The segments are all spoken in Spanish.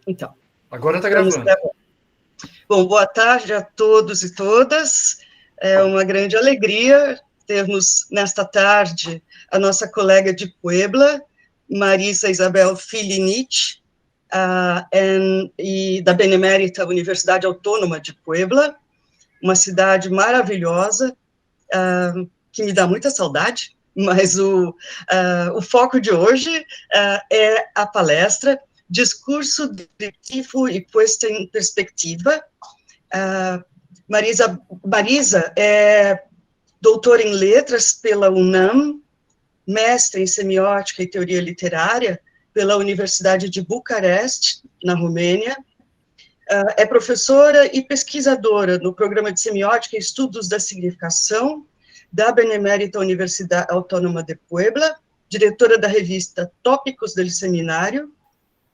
Então, agora está vamos gravando. gravar. Bom, boa tarde a todos e todas. É uma grande alegria termos, nesta tarde, a nossa colega de Puebla, Marisa Isabel Filinich, e da Benemérita Universidade Autônoma de Puebla, uma cidade maravilhosa, que me dá muita saudade, mas o foco de hoje é a palestra Discurso Descritivo e Puesta em Perspectiva. Marisa é doutora em letras pela UNAM, mestre em semiótica e teoria literária pela Universidade de Bucareste, na Romênia. É professora e pesquisadora no programa de semiótica e estudos da significação da Benemérita Universidade Autônoma de Puebla, diretora da revista Tópicos del Seminário,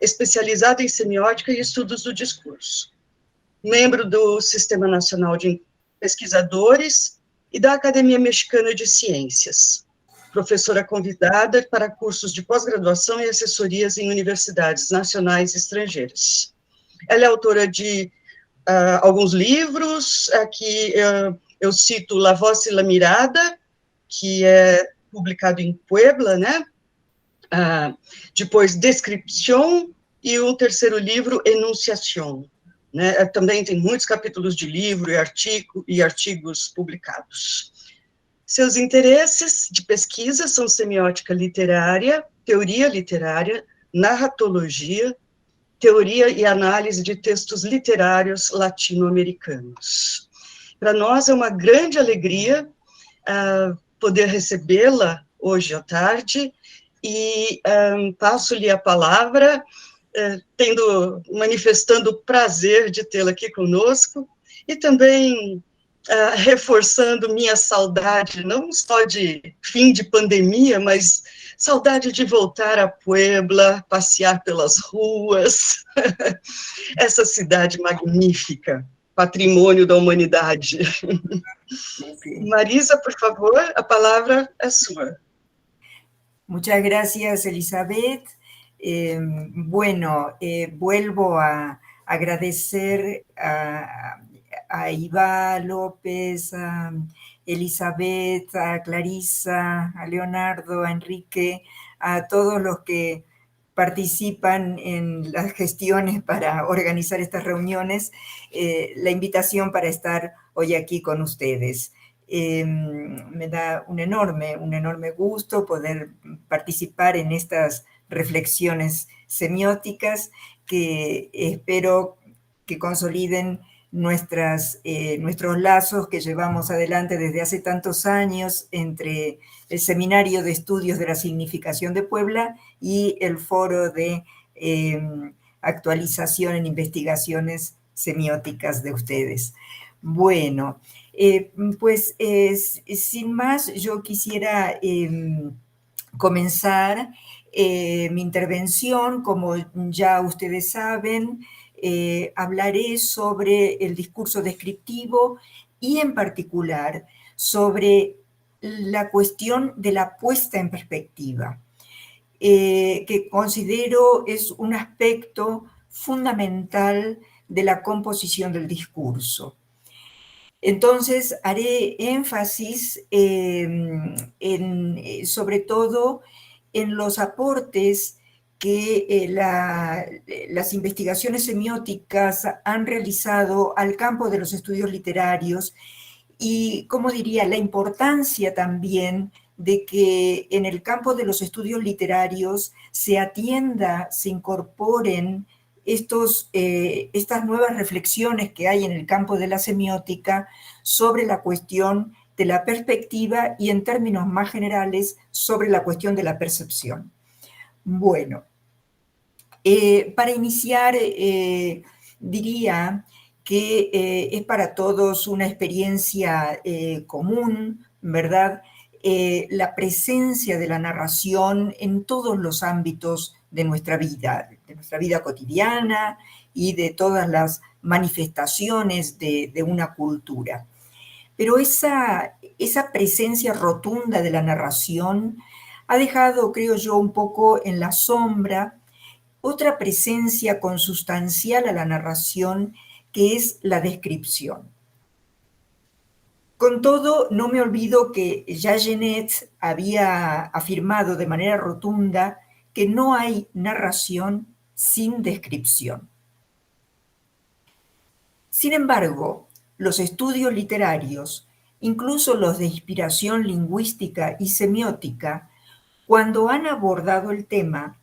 especializada em semiótica e estudos do discurso, membro do Sistema Nacional de Pesquisadores e da Academia Mexicana de Ciências, professora convidada para cursos de pós-graduação e assessorias em universidades nacionais e estrangeiras. Ela é autora de alguns livros, aqui eu cito La Voz y la Mirada, que é publicado em Puebla, né? Depois Descripción, e o terceiro livro, Enunciação. Né? Também tem muitos capítulos de livro e artigos publicados. Seus interesses de pesquisa são semiótica literária, teoria literária, narratologia, teoria e análise de textos literários latino-americanos. Para nós é uma grande alegria poder recebê-la hoje à tarde, e passo-lhe a palavra, manifestando o prazer de tê-la aqui conosco, e também reforçando minha saudade, não só de fim de pandemia, mas saudade de voltar a Puebla, passear pelas ruas, essa cidade magnífica, patrimônio da humanidade. Sí. Marisa, por favor, a palavra é sua. Muchas gracias, Elizabeth. Vuelvo a agradecer a Iva López, a Elizabeth, a Clarisa, a Leonardo, a Enrique, a todos los que participan en las gestiones para organizar estas reuniones, la invitación para estar hoy aquí con ustedes. Me da un enorme gusto poder participar en estas reflexiones semióticas que espero que consoliden nuestros lazos que llevamos adelante desde hace tantos años entre el Seminario de Estudios de la Significación de Puebla y el Foro de Actualización en Investigaciones Semióticas de ustedes. Bueno, sin más, yo quisiera comenzar mi intervención. Como ya ustedes saben, hablaré sobre el discurso descriptivo y en particular sobre la cuestión de la puesta en perspectiva, que considero es un aspecto fundamental de la composición del discurso. Entonces, haré énfasis sobre todo en los aportes que las investigaciones semióticas han realizado al campo de los estudios literarios y, como diría, la importancia también de que en el campo de los estudios literarios se atienda, se incorporen estas nuevas reflexiones que hay en el campo de la semiótica sobre la cuestión de la perspectiva y, en términos más generales, sobre la cuestión de la percepción. Bueno, para iniciar, diría que es para todos una experiencia común, ¿verdad?, la presencia de la narración en todos los ámbitos de nuestra vida cotidiana y de todas las manifestaciones de una cultura. Pero esa presencia rotunda de la narración ha dejado, creo yo, un poco en la sombra otra presencia consustancial a la narración, que es la descripción. Con todo, no me olvido que ya Genet había afirmado de manera rotunda que no hay narración sin descripción. Sin embargo, los estudios literarios, incluso los de inspiración lingüística y semiótica, cuando han abordado el tema,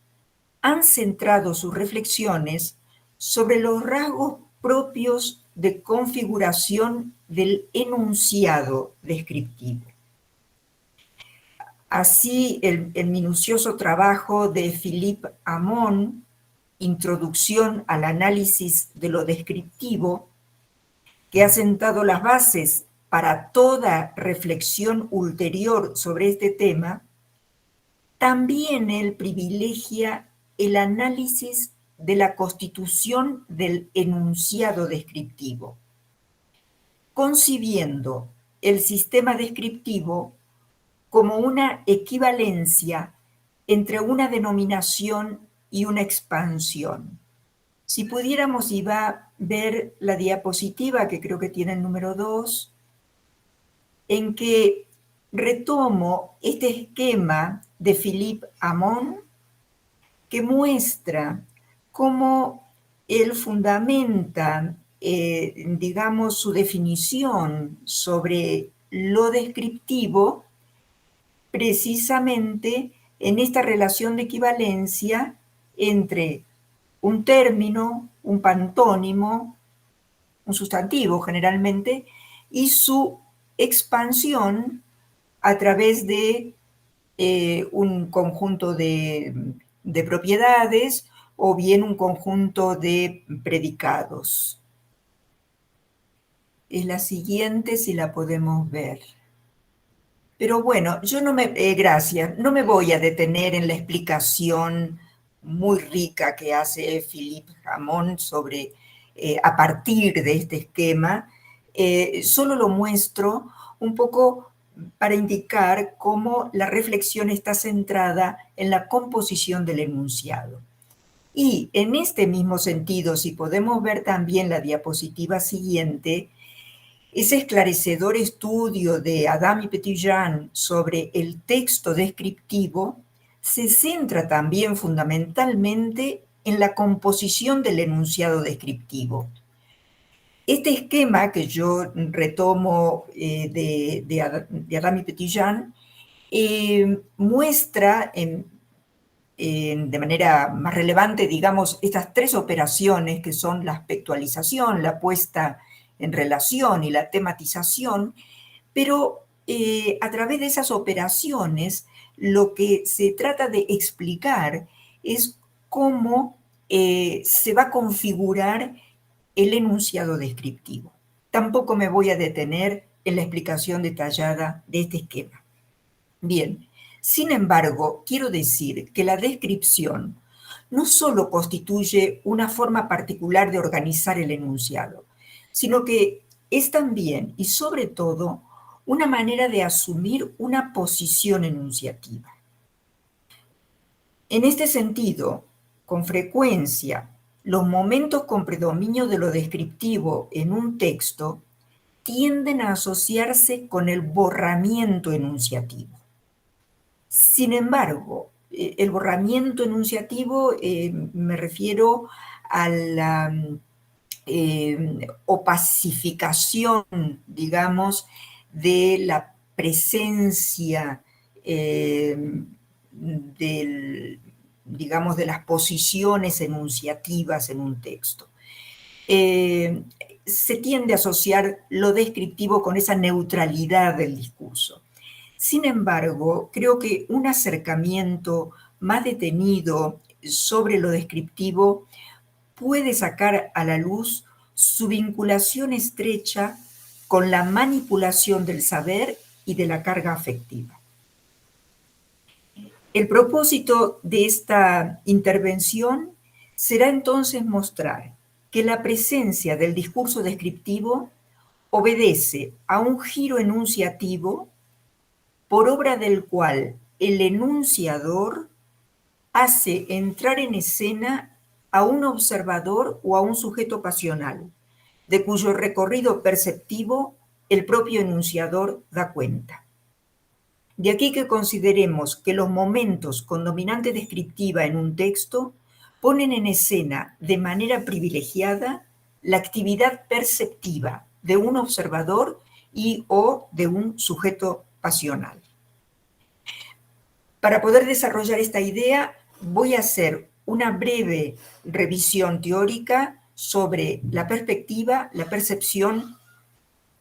han centrado sus reflexiones sobre los rasgos propios de configuración del enunciado descriptivo. Así, el minucioso trabajo de Philippe Hamon, Introducción al análisis de lo descriptivo, que ha sentado las bases para toda reflexión ulterior sobre este tema, también él privilegia el análisis de la constitución del enunciado descriptivo, concibiendo el sistema descriptivo como una equivalencia entre una denominación y una expansión. Si pudiéramos, Iva, ver la diapositiva, que creo que tiene el número 2, en que retomo este esquema de Philippe Hamon, que muestra cómo él fundamenta, digamos, su definición sobre lo descriptivo precisamente en esta relación de equivalencia entre un término, un pantónimo, un sustantivo generalmente, y su expansión a través de un conjunto de propiedades o bien un conjunto de predicados. Es la siguiente, si la podemos ver. Pero bueno, yo no me, gracias, no me voy a detener en la explicación muy rica que hace Philippe Hamon sobre, a partir de este esquema, solo lo muestro un poco para indicar cómo la reflexión está centrada en la composición del enunciado. Y en este mismo sentido, si podemos ver también la diapositiva siguiente, ese esclarecedor estudio de Adam y Petitjean sobre el texto descriptivo se centra también fundamentalmente en la composición del enunciado descriptivo. Este esquema que yo retomo de Adam y Petitjean muestra de manera más relevante, digamos, estas tres operaciones que son la aspectualización, la puesta en relación y la tematización, pero a través de esas operaciones lo que se trata de explicar es cómo se va a configurar el enunciado descriptivo. Tampoco me voy a detener en la explicación detallada de este esquema. Bien, sin embargo, quiero decir que la descripción no solo constituye una forma particular de organizar el enunciado, sino que es también y sobre todo una manera de asumir una posición enunciativa. En este sentido, con frecuencia, los momentos con predominio de lo descriptivo en un texto tienden a asociarse con el borramiento enunciativo. Sin embargo, el borramiento enunciativo me refiero a la opacificación, digamos, de la presencia digamos, de las posiciones enunciativas en un texto. Se tiende a asociar lo descriptivo con esa neutralidad del discurso. Sin embargo, creo que un acercamiento más detenido sobre lo descriptivo puede sacar a la luz su vinculación estrecha con la manipulación del saber y de la carga afectiva. El propósito de esta intervención será entonces mostrar que la presencia del discurso descriptivo obedece a un giro enunciativo por obra del cual el enunciador hace entrar en escena a un observador o a un sujeto pasional, de cuyo recorrido perceptivo el propio enunciador da cuenta. De aquí que consideremos que los momentos con dominante descriptiva en un texto ponen en escena de manera privilegiada la actividad perceptiva de un observador y o de un sujeto pasional. Para poder desarrollar esta idea, voy a hacer una breve revisión teórica sobre la perspectiva, la percepción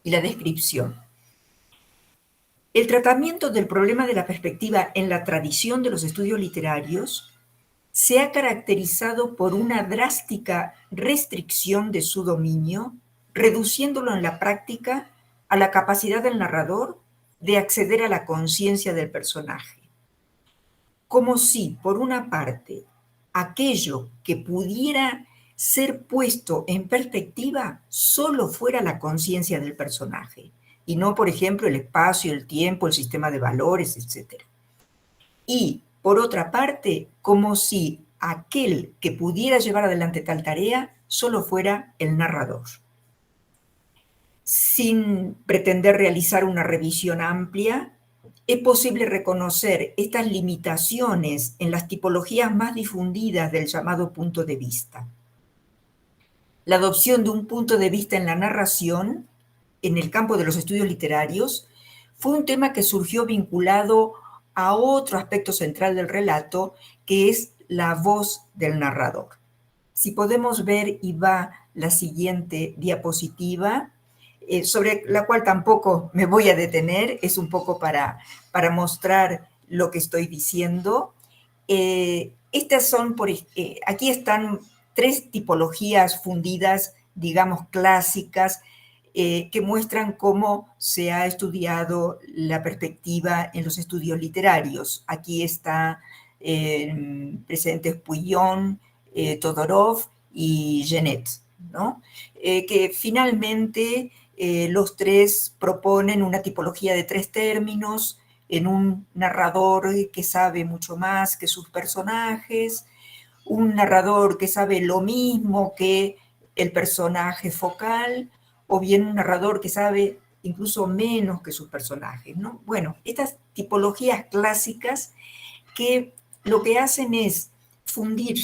y la descripción. El tratamiento del problema de la perspectiva en la tradición de los estudios literarios se ha caracterizado por una drástica restricción de su dominio, reduciéndolo en la práctica a la capacidad del narrador de acceder a la conciencia del personaje. Como si, por una parte, aquello que pudiera ser puesto en perspectiva solo fuera la conciencia del personaje, y no, por ejemplo, el espacio, el tiempo, el sistema de valores, etc. Y, por otra parte, como si aquel que pudiera llevar adelante tal tarea solo fuera el narrador. Sin pretender realizar una revisión amplia, es posible reconocer estas limitaciones en las tipologías más difundidas del llamado punto de vista. La adopción de un punto de vista en la narración, en el campo de los estudios literarios, fue un tema que surgió vinculado a otro aspecto central del relato, que es la voz del narrador. Si podemos ver, y va la siguiente diapositiva, sobre la cual tampoco me voy a detener, es un poco para mostrar lo que estoy diciendo. Estas son, aquí están 3 tipologías fundidas, digamos, clásicas, que muestran cómo se ha estudiado la perspectiva en los estudios literarios. Aquí está presentes Pouillon, Todorov y Genet, ¿no? Que finalmente los 3 proponen una tipología de 3 términos en un narrador que sabe mucho más que sus personajes, un narrador que sabe lo mismo que el personaje focal, o bien un narrador que sabe incluso menos que sus personajes, ¿no? Bueno, estas tipologías clásicas que lo que hacen es fundir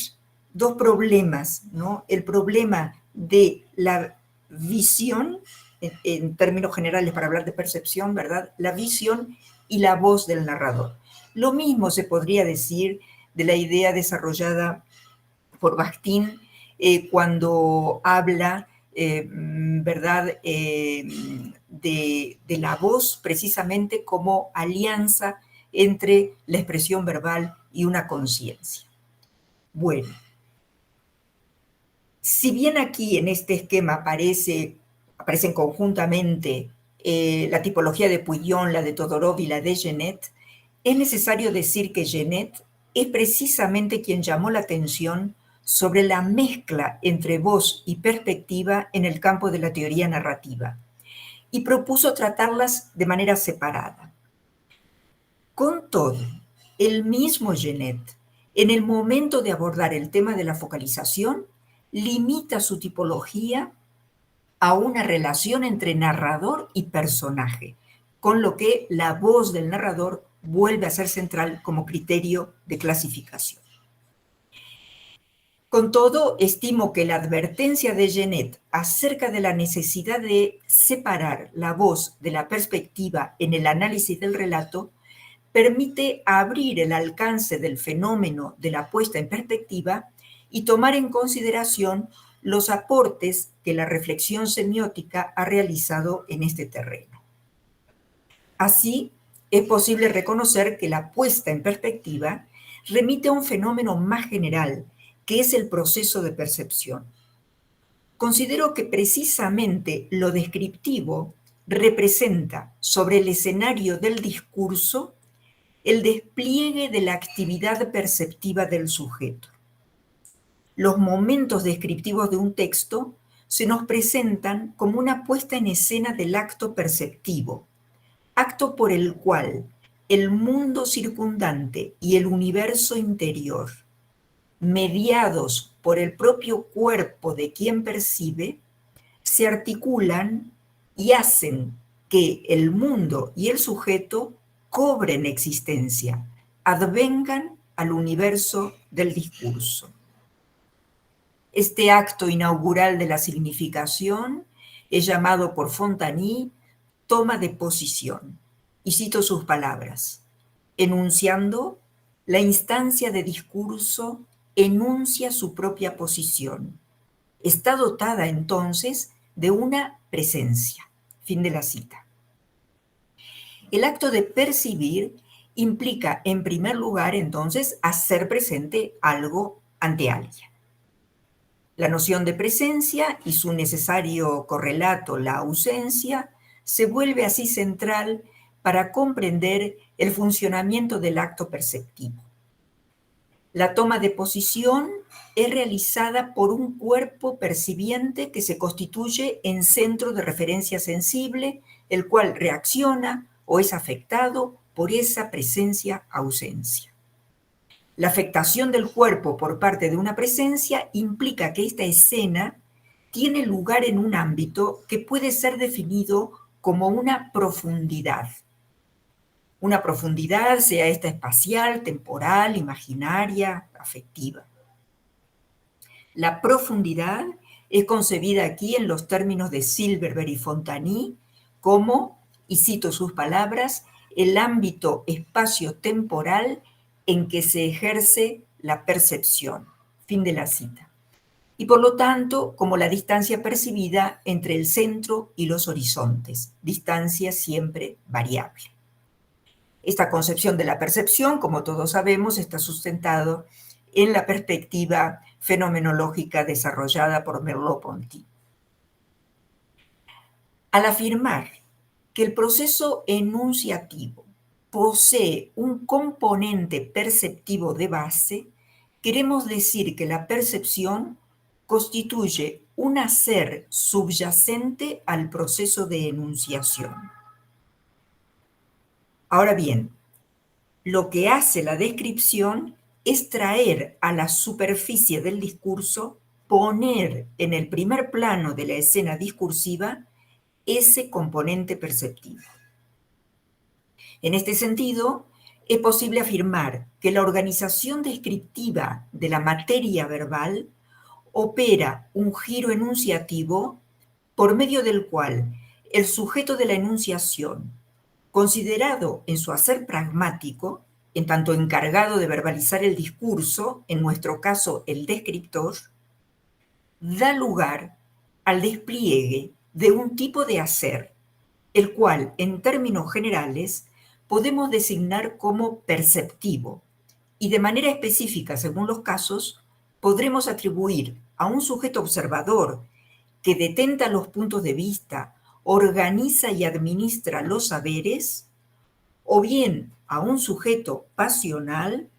2 problemas, ¿no? El problema de la visión, en términos generales para hablar de percepción, ¿verdad? La visión y la voz del narrador. Lo mismo se podría decir de la idea desarrollada por Bakhtin cuando habla, ¿verdad?, de la voz precisamente como alianza entre la expresión verbal y una conciencia. Bueno, si bien aquí en este esquema aparecen conjuntamente la tipología de Pouillon, la de Todorov y la de Genet, es necesario decir que Genet es precisamente quien llamó la atención sobre la mezcla entre voz y perspectiva en el campo de la teoría narrativa y propuso tratarlas de manera separada. Con todo, el mismo Genet, en el momento de abordar el tema de la focalización, limita su tipología a una relación entre narrador y personaje, con lo que la voz del narrador vuelve a ser central como criterio de clasificación. Con todo, estimo que la advertencia de Genet acerca de la necesidad de separar la voz de la perspectiva en el análisis del relato permite abrir el alcance del fenómeno de la puesta en perspectiva y tomar en consideración los aportes que la reflexión semiótica ha realizado en este terreno. Así, es posible reconocer que la puesta en perspectiva remite a un fenómeno más general, que es el proceso de percepción. Considero que precisamente lo descriptivo representa sobre el escenario del discurso el despliegue de la actividad perceptiva del sujeto. Los momentos descriptivos de un texto se nos presentan como una puesta en escena del acto perceptivo, acto por el cual el mundo circundante y el universo interior, mediados por el propio cuerpo de quien percibe, se articulan y hacen que el mundo y el sujeto cobren existencia, advengan al universo del discurso. Este acto inaugural de la significación es llamado por Fontany toma de posición, y cito sus palabras: enunciando, la instancia de discurso enuncia su propia posición. Está dotada entonces de una presencia. Fin de la cita. El acto de percibir implica, en primer lugar, entonces, hacer presente algo ante alguien. La noción de presencia y su necesario correlato, la ausencia, se vuelve así central para comprender el funcionamiento del acto perceptivo. La toma de posición es realizada por un cuerpo percibiente que se constituye en centro de referencia sensible, el cual reacciona o es afectado por esa presencia-ausencia. La afectación del cuerpo por parte de una presencia implica que esta escena tiene lugar en un ámbito que puede ser definido como una profundidad. Una profundidad, sea esta espacial, temporal, imaginaria, afectiva. La profundidad es concebida aquí en los términos de Silverberg y Fontany como, y cito sus palabras, el ámbito espacio-temporal en que se ejerce la percepción. Fin de la cita. Y por lo tanto, como la distancia percibida entre el centro y los horizontes, distancia siempre variable. Esta concepción de la percepción, como todos sabemos, está sustentado en la perspectiva fenomenológica desarrollada por Merleau-Ponty. Al afirmar que el proceso enunciativo posee un componente perceptivo de base, queremos decir que la percepción constituye un hacer subyacente al proceso de enunciación. Ahora bien, lo que hace la descripción es traer a la superficie del discurso, poner en el primer plano de la escena discursiva ese componente perceptivo. En este sentido, es posible afirmar que la organización descriptiva de la materia verbal opera un giro enunciativo por medio del cual el sujeto de la enunciación, considerado en su hacer pragmático, en tanto encargado de verbalizar el discurso, en nuestro caso el descriptor, da lugar al despliegue de un tipo de hacer, el cual, en términos generales, podemos designar como perceptivo, y de manera específica, según los casos, podremos atribuir a un sujeto observador que detenta los puntos de vista, organiza y administra los saberes, o bien a un sujeto pasional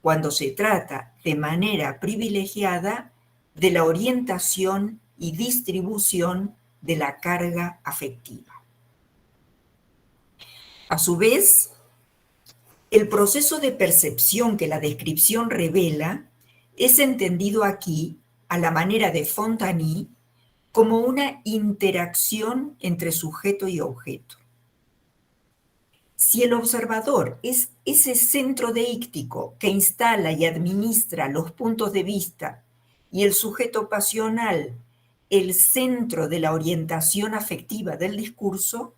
cuando se trata de manera privilegiada de la orientación y distribución de la carga afectiva. A su vez, el proceso de percepción que la descripción revela es entendido aquí, a la manera de Fontany, como una interacción entre sujeto y objeto. Si el observador es ese centro deíctico que instala y administra los puntos de vista y el sujeto pasional el centro de la orientación afectiva del discurso,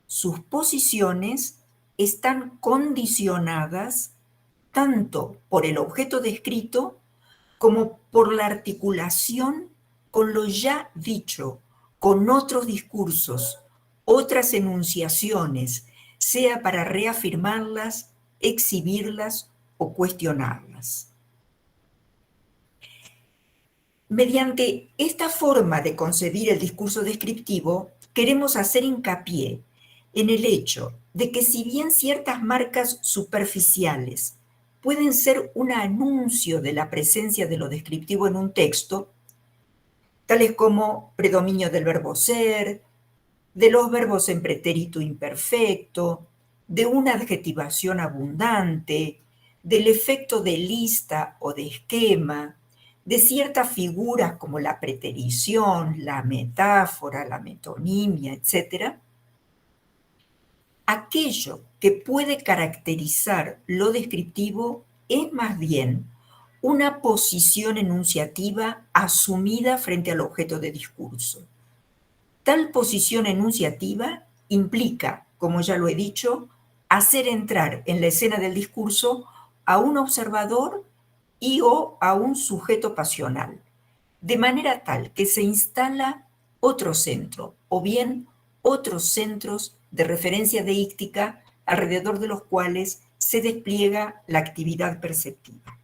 sus posiciones están condicionadas tanto por el objeto descrito como por la articulación con lo ya dicho, con otros discursos, otras enunciaciones, sea para reafirmarlas, exhibirlas o cuestionarlas. Mediante esta forma de concebir el discurso descriptivo, queremos hacer hincapié en el hecho de que si bien ciertas marcas superficiales pueden ser un anuncio de la presencia de lo descriptivo en un texto, tales como predominio del verbo ser, de los verbos en pretérito imperfecto, de una adjetivación abundante, del efecto de lista o de esquema, de ciertas figuras como la preterición, la metáfora, la metonimia, etc., aquello que puede caracterizar lo descriptivo es más bien una posición enunciativa asumida frente al objeto de discurso. Tal posición enunciativa implica, como ya lo he dicho, hacer entrar en la escena del discurso a un observador y o a un sujeto pasional, de manera tal que se instala otro centro, o bien otros centros de referencia deíctica alrededor de los cuales se despliega la actividad perceptiva.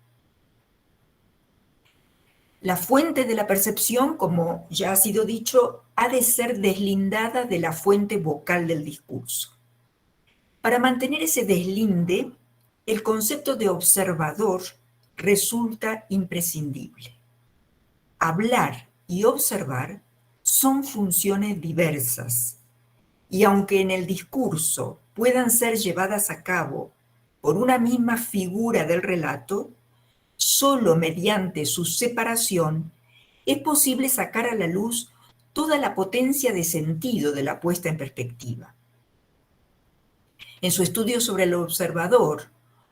La fuente de la percepción, como ya ha sido dicho, ha de ser deslindada de la fuente vocal del discurso. Para mantener ese deslinde, el concepto de observador resulta imprescindible. Hablar y observar son funciones diversas, y aunque en el discurso puedan ser llevadas a cabo por una misma figura del relato, solo mediante su separación es posible sacar a la luz toda la potencia de sentido de la puesta en perspectiva. En su estudio sobre el observador,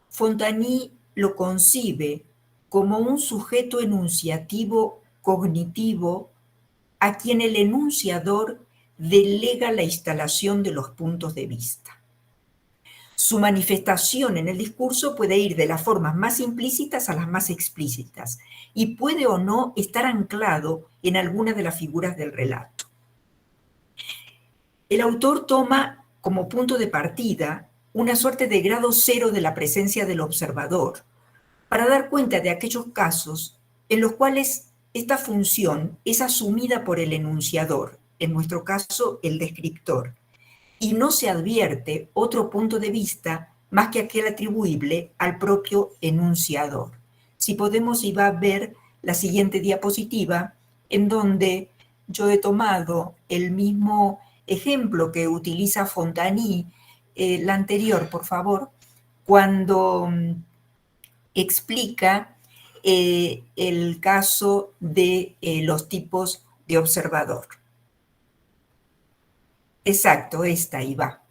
Fontany lo concibe como un sujeto enunciativo cognitivo a quien el enunciador delega la instalación de los puntos de vista. Su manifestación en el discurso puede ir de las formas más implícitas a las más explícitas y puede o no estar anclado en alguna de las figuras del relato. El autor toma como punto de partida una suerte de grado cero de la presencia del observador para dar cuenta de aquellos casos en los cuales esta función es asumida por el enunciador, en nuestro caso el descriptor, y no se advierte otro punto de vista más que aquel atribuible al propio enunciador. Si podemos, iba a ver la siguiente diapositiva, en donde yo he tomado el mismo ejemplo que utiliza Fontany, la anterior, por favor, cuando explica el caso de los tipos de observador. Exacto, esta ahí va.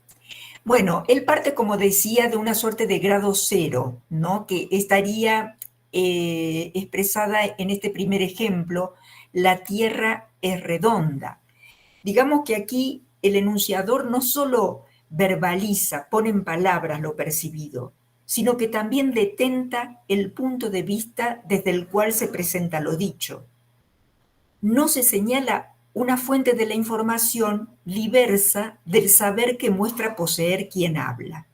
Bueno, él parte, como decía, de una suerte de grado cero, ¿no? Que estaría expresada en este primer ejemplo: la Tierra es redonda. Digamos que aquí el enunciador no solo verbaliza, pone en palabras lo percibido, sino que también detenta el punto de vista desde el cual se presenta lo dicho. No se señala una fuente de la información diversa del saber que muestra poseer quien habla.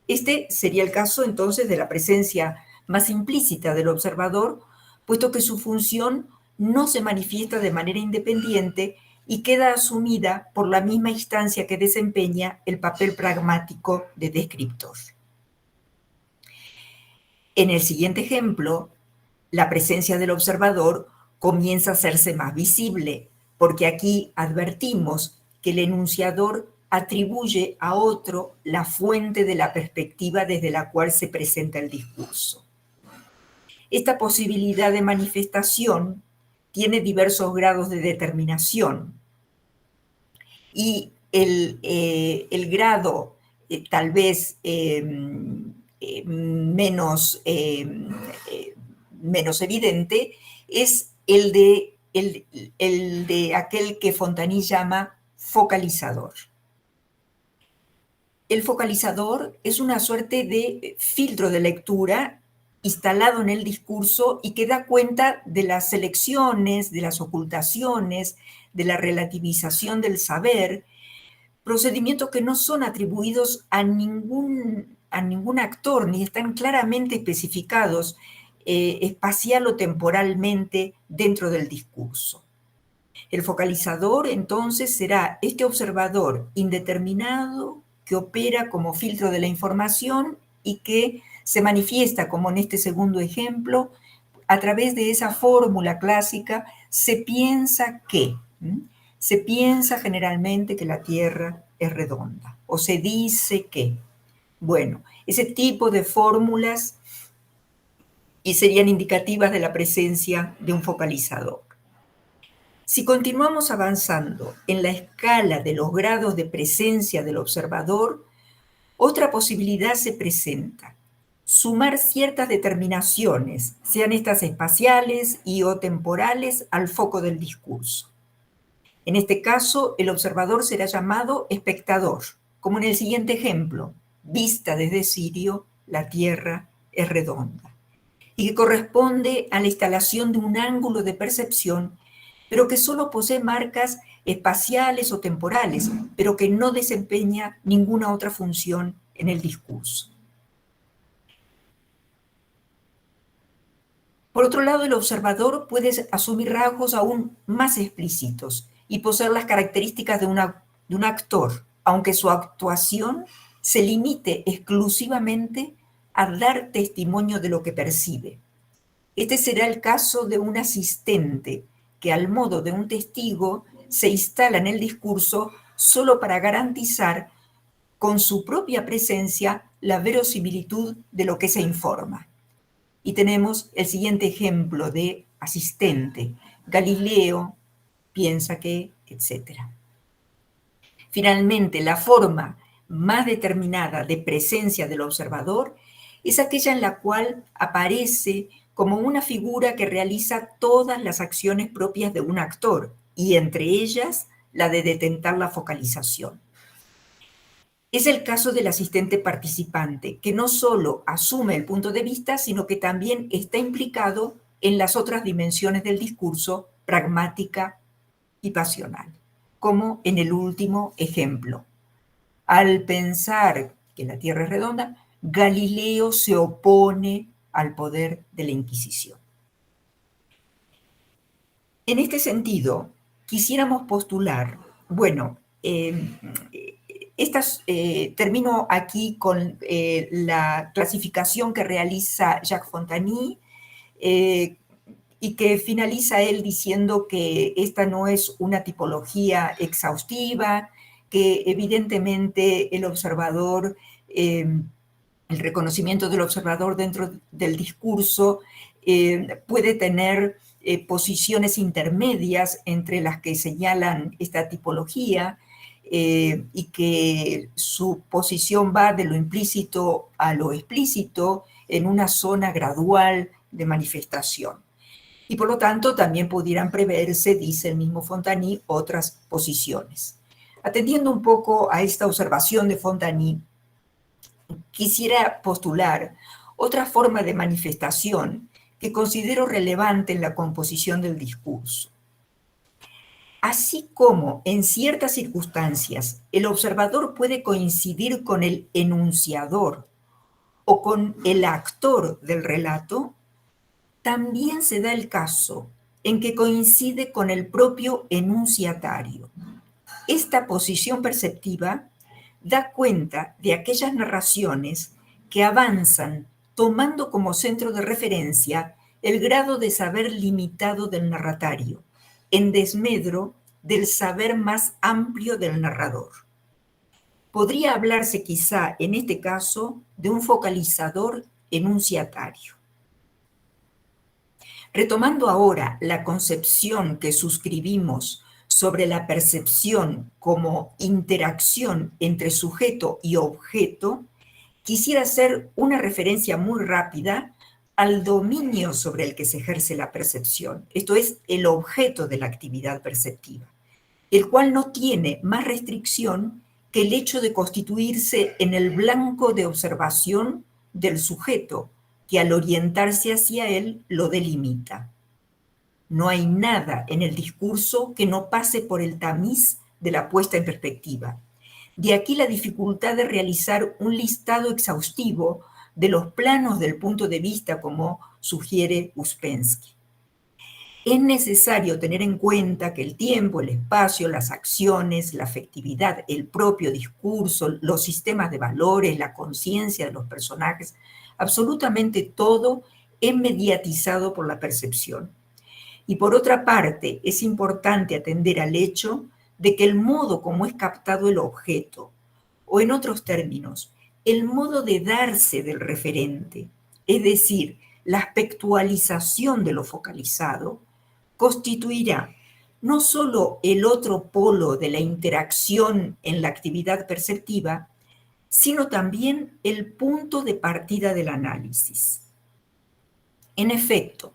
Este sería el caso entonces de la presencia más implícita del observador, puesto que su función no se manifiesta de manera independiente y queda asumida por la misma instancia que desempeña el papel pragmático de descriptor. En el siguiente ejemplo, la presencia del observador comienza a hacerse más visible, porque aquí advertimos que el enunciador atribuye a otro la fuente de la perspectiva desde la cual se presenta el discurso. Esta posibilidad de manifestación tiene diversos grados de determinación, y el grado tal vez menos evidente es el de aquel que Fontany llama focalizador. El focalizador es una suerte de filtro de lectura instalado en el discurso y que da cuenta de las selecciones, de las ocultaciones, de la relativización del saber, procedimientos que no son atribuidos a ningún actor, ni están claramente especificados espacial o temporalmente dentro del discurso. El focalizador, entonces, será este observador indeterminado que opera como filtro de la información y que se manifiesta, como en este segundo ejemplo, a través de esa fórmula clásica: se piensa que. Se piensa generalmente que la Tierra es redonda, o se dice que. Bueno, ese tipo de fórmulas y serían indicativas de la presencia de un focalizador. Si continuamos avanzando en la escala de los grados de presencia del observador, otra posibilidad se presenta: sumar ciertas determinaciones, sean estas espaciales y o temporales, al foco del discurso. En este caso, el observador será llamado espectador, como en el siguiente ejemplo: vista desde Sirio, la Tierra es redonda, y que corresponde a la instalación de un ángulo de percepción, pero que solo posee marcas espaciales o temporales, pero que no desempeña ninguna otra función en el discurso. Por otro lado, el observador puede asumir rasgos aún más explícitos y poseer las características de un actor, aunque su actuación se limite exclusivamente a dar testimonio de lo que percibe. Este será el caso de un asistente que, al modo de un testigo, se instala en el discurso solo para garantizar con su propia presencia la verosimilitud de lo que se informa. Y tenemos el siguiente ejemplo de asistente: Galileo piensa que, etc. Finalmente, la forma más determinada de presencia del observador es aquella en la cual aparece como una figura que realiza todas las acciones propias de un actor, y entre ellas la de detentar la focalización. Es el caso del asistente participante, que no solo asume el punto de vista, sino que también está implicado en las otras dimensiones del discurso, pragmática y pasional, como en el último ejemplo. Al pensar que la Tierra es redonda, Galileo se opone al poder de la Inquisición. En este sentido, quisiéramos postular, bueno, termino aquí con la clasificación que realiza Jacques Fontany, y que finaliza él diciendo que esta no es una tipología exhaustiva, que evidentemente el observador, el reconocimiento del observador dentro del discurso puede tener posiciones intermedias entre las que señalan esta tipología, y que su posición va de lo implícito a lo explícito en una zona gradual de manifestación. Y por lo tanto también pudieran preverse, dice el mismo Fontany, otras posiciones. Atendiendo un poco a esta observación de Fontany, quisiera postular otra forma de manifestación que considero relevante en la composición del discurso. Así como en ciertas circunstancias el observador puede coincidir con el enunciador o con el actor del relato, también se da el caso en que coincide con el propio enunciatario. Esta posición perceptiva da cuenta de aquellas narraciones que avanzan tomando como centro de referencia el grado de saber limitado del narratario, en desmedro del saber más amplio del narrador. Podría hablarse quizá en este caso de un focalizador enunciatario. Retomando ahora la concepción que suscribimos sobre la percepción como interacción entre sujeto y objeto, quisiera hacer una referencia muy rápida al dominio sobre el que se ejerce la percepción, esto es, el objeto de la actividad perceptiva, el cual no tiene más restricción que el hecho de constituirse en el blanco de observación del sujeto, que al orientarse hacia él lo delimita. No hay nada en el discurso que no pase por el tamiz de la puesta en perspectiva. De aquí la dificultad de realizar un listado exhaustivo de los planos del punto de vista, como sugiere Uspensky. Es necesario tener en cuenta que el tiempo, el espacio, las acciones, la afectividad, el propio discurso, los sistemas de valores, la conciencia de los personajes, absolutamente todo es mediatizado por la percepción. Y por otra parte, es importante atender al hecho de que el modo como es captado el objeto, o en otros términos, el modo de darse del referente, es decir, la aspectualización de lo focalizado, constituirá no solo el otro polo de la interacción en la actividad perceptiva, sino también el punto de partida del análisis. En efecto,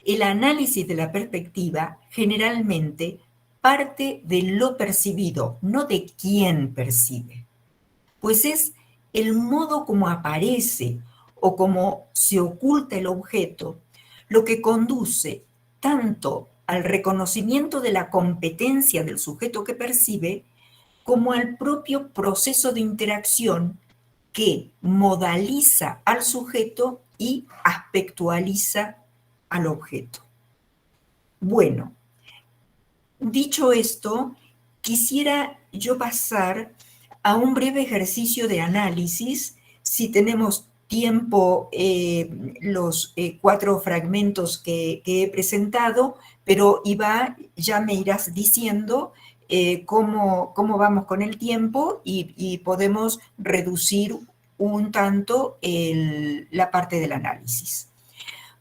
el análisis de la perspectiva generalmente parte de lo percibido, no de quién percibe, pues es el modo como aparece o como se oculta el objeto lo que conduce tanto al reconocimiento de la competencia del sujeto que percibe como al propio proceso de interacción que modaliza al sujeto y aspectualiza al objeto. Bueno, dicho esto, quisiera yo pasar a un breve ejercicio de análisis. Si tenemos tiempo, los 4 fragmentos que he presentado, pero Iva, ya me irás diciendo cómo vamos con el tiempo y podemos reducir un tanto la parte del análisis.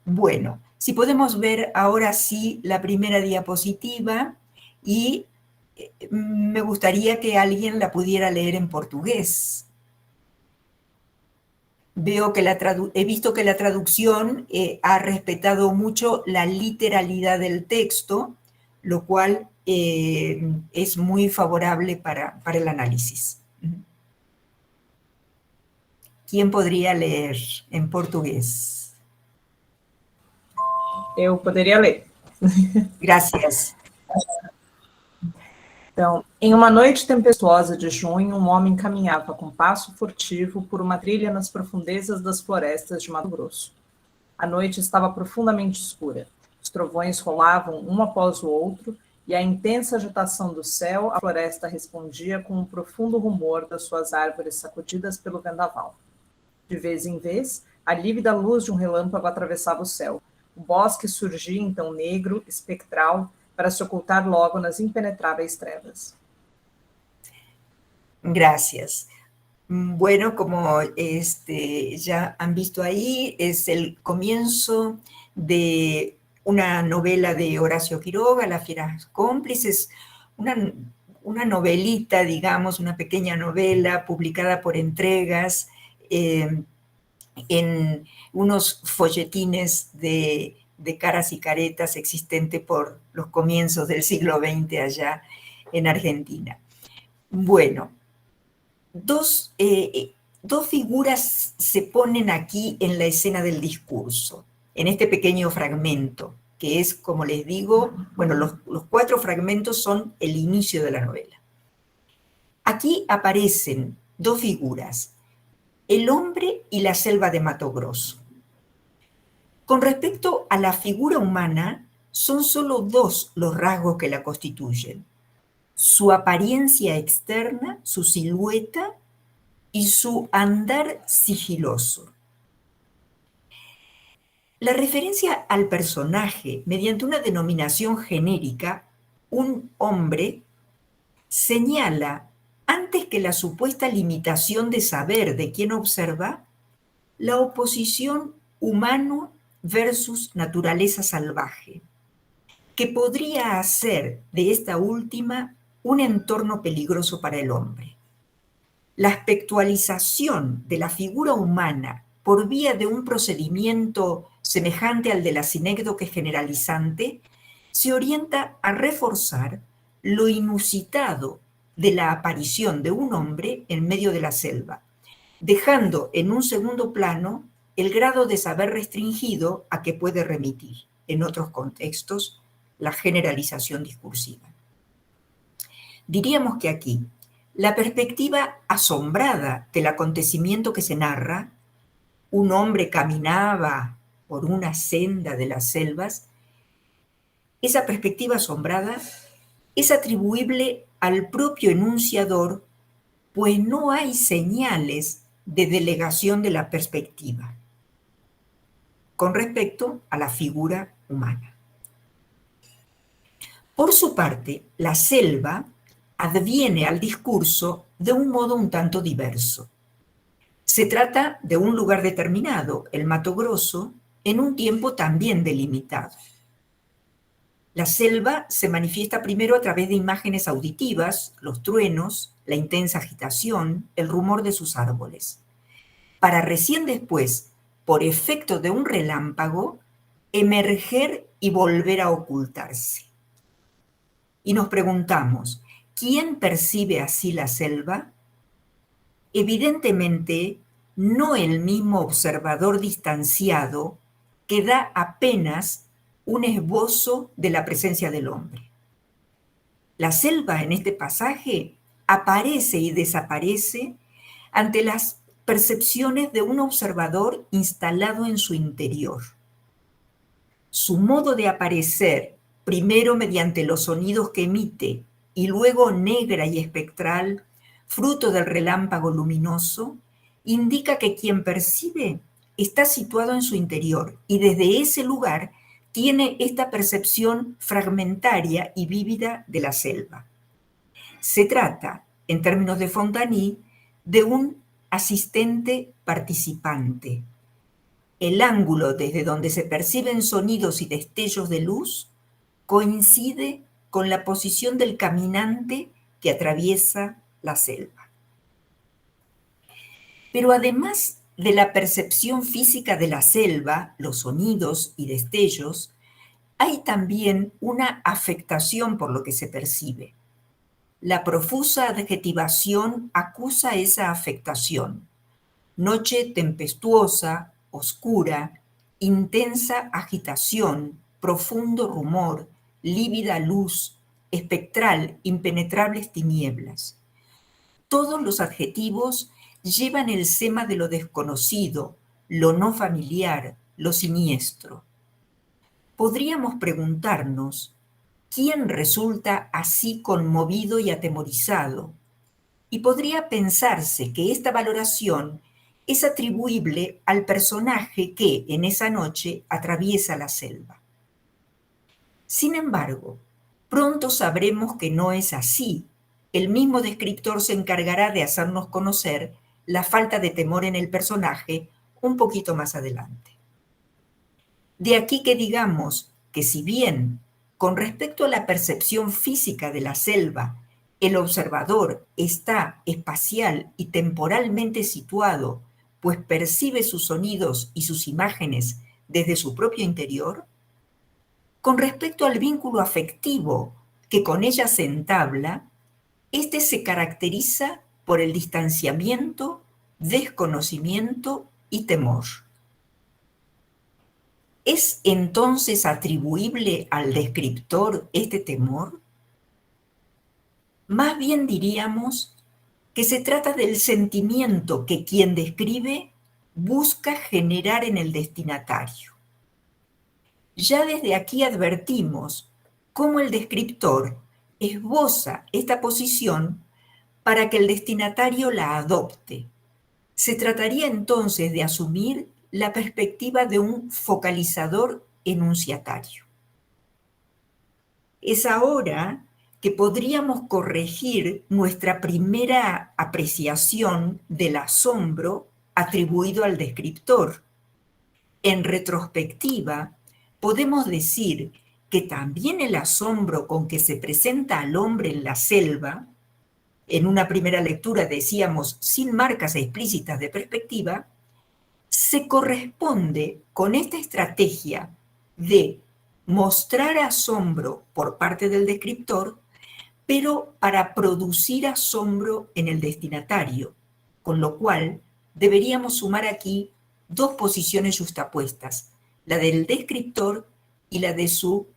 Bueno, si podemos ver ahora sí la primera diapositiva y me gustaría que alguien la pudiera leer en portugués. Veo que he visto que la traducción ha respetado mucho la literalidad del texto, lo cual es muy favorable para el análisis. ¿Quién podría leer en portugués? Eu poderia ler. Gracias. Então, em uma noite tempestuosa de junho, um homem caminhava com passo furtivo por uma trilha nas profundezas das florestas de Mato Grosso. A noite estava profundamente escura. Os trovões rolavam um após o outro e à intensa agitação do céu, a floresta respondia com um profundo rumor das suas árvores sacudidas pelo vendaval. De vez em vez, a lívida luz de um relâmpago atravessava o céu. O bosque surgia então negro, espectral, para se ocultar logo nas impenetráveis trevas. Gracias. Bueno, como ya han visto ahí, es el comienzo de una novela de Horacio Quiroga, Las fieras cómplices, una novelita, digamos, una pequeña novela publicada por Entregas en unos folletines de caras y caretas existente por los comienzos del siglo XX allá en Argentina. Bueno, dos figuras se ponen aquí en la escena del discurso, en este pequeño fragmento, que es, como les digo, bueno, los 4 fragmentos son el inicio de la novela. Aquí aparecen 2 figuras, el hombre y la selva de Mato Grosso. Con respecto a la figura humana, son solo 2 los rasgos que la constituyen: su apariencia externa, su silueta y su andar sigiloso. La referencia al personaje mediante una denominación genérica, un hombre, señala, antes que la supuesta limitación de saber de quien observa, la oposición humano versus naturaleza salvaje, que podría hacer de esta última un entorno peligroso para el hombre. La aspectualización de la figura humana por vía de un procedimiento semejante al de la sinécdoque generalizante se orienta a reforzar lo inusitado de la aparición de un hombre en medio de la selva, dejando en un segundo plano el grado de saber restringido a que puede remitir, en otros contextos, la generalización discursiva. Diríamos que aquí, la perspectiva asombrada del acontecimiento que se narra, un hombre caminaba por una senda de las selvas, esa perspectiva asombrada es atribuible al propio enunciador, pues no hay señales de delegación de la perspectiva con respecto a la figura humana. Por su parte, la selva adviene al discurso de un modo un tanto diverso. Se trata de un lugar determinado, el Mato Grosso, en un tiempo también delimitado. La selva se manifiesta primero a través de imágenes auditivas, los truenos, la intensa agitación, el rumor de sus árboles, para recién después, por efecto de un relámpago, emerger y volver a ocultarse. Y nos preguntamos, ¿quién percibe así la selva? Evidentemente, no el mismo observador distanciado que da apenas un esbozo de la presencia del hombre. La selva en este pasaje aparece y desaparece ante las percepciones de un observador instalado en su interior. Su modo de aparecer, primero mediante los sonidos que emite y luego negra y espectral, fruto del relámpago luminoso, indica que quien percibe está situado en su interior y desde ese lugar tiene esta percepción fragmentaria y vívida de la selva. Se trata, en términos de Fontany, de un asistente participante. El ángulo desde donde se perciben sonidos y destellos de luz coincide con la posición del caminante que atraviesa la selva. Pero además de la percepción física de la selva, los sonidos y destellos, hay también una afectación por lo que se percibe. La profusa adjetivación acusa esa afectación. Noche tempestuosa, oscura, intensa agitación, profundo rumor, lívida luz, espectral, impenetrables tinieblas. Todos los adjetivos llevan el sema de lo desconocido, lo no familiar, lo siniestro. Podríamos preguntarnos, ¿quién resulta así conmovido y atemorizado? Y podría pensarse que esta valoración es atribuible al personaje que en esa noche atraviesa la selva. Sin embargo, pronto sabremos que no es así. El mismo descriptor se encargará de hacernos conocer la falta de temor en el personaje un poquito más adelante. De aquí que digamos que si bien, con respecto a la percepción física de la selva, el observador está espacial y temporalmente situado, pues percibe sus sonidos y sus imágenes desde su propio interior, con respecto al vínculo afectivo que con ella se entabla, este se caracteriza por el distanciamiento, desconocimiento y temor. ¿Es entonces atribuible al descriptor este temor? Más bien diríamos que se trata del sentimiento que quien describe busca generar en el destinatario. Ya desde aquí advertimos cómo el descriptor esboza esta posición para que el destinatario la adopte. Se trataría entonces de asumir la perspectiva de un focalizador enunciatario. Es ahora que podríamos corregir nuestra primera apreciación del asombro atribuido al descriptor. En retrospectiva, podemos decir que también el asombro con que se presenta al hombre en la selva, en una primera lectura decíamos sin marcas explícitas de perspectiva, se corresponde con esta estrategia de mostrar asombro por parte del descriptor, pero para producir asombro en el destinatario, con lo cual deberíamos sumar aquí dos posiciones justapuestas, la del descriptor y la de su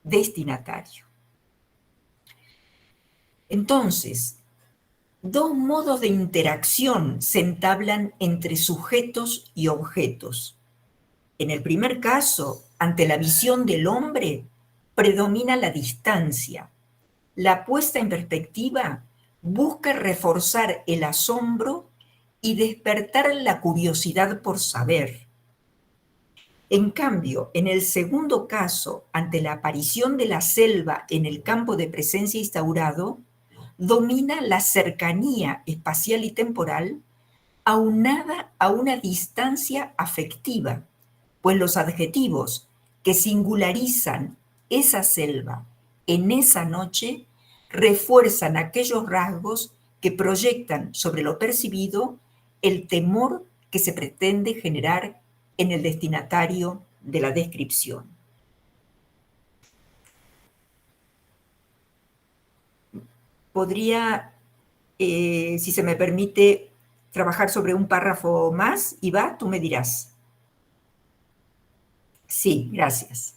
destinatario. Entonces, dos modos de interacción se entablan entre sujetos y objetos. En el primer caso, ante la visión del hombre, predomina la distancia. La puesta en perspectiva busca reforzar el asombro y despertar la curiosidad por saber. En cambio, en el segundo caso, ante la aparición de la selva en el campo de presencia instaurado, domina la cercanía espacial y temporal, aunada a una distancia afectiva, pues los adjetivos que singularizan esa selva en esa noche refuerzan aquellos rasgos que proyectan sobre lo percibido el temor que se pretende generar en el destinatario de la descripción. Podría, si se me permite, trabajar sobre un párrafo más. Iva, tú me dirás. Sí, gracias.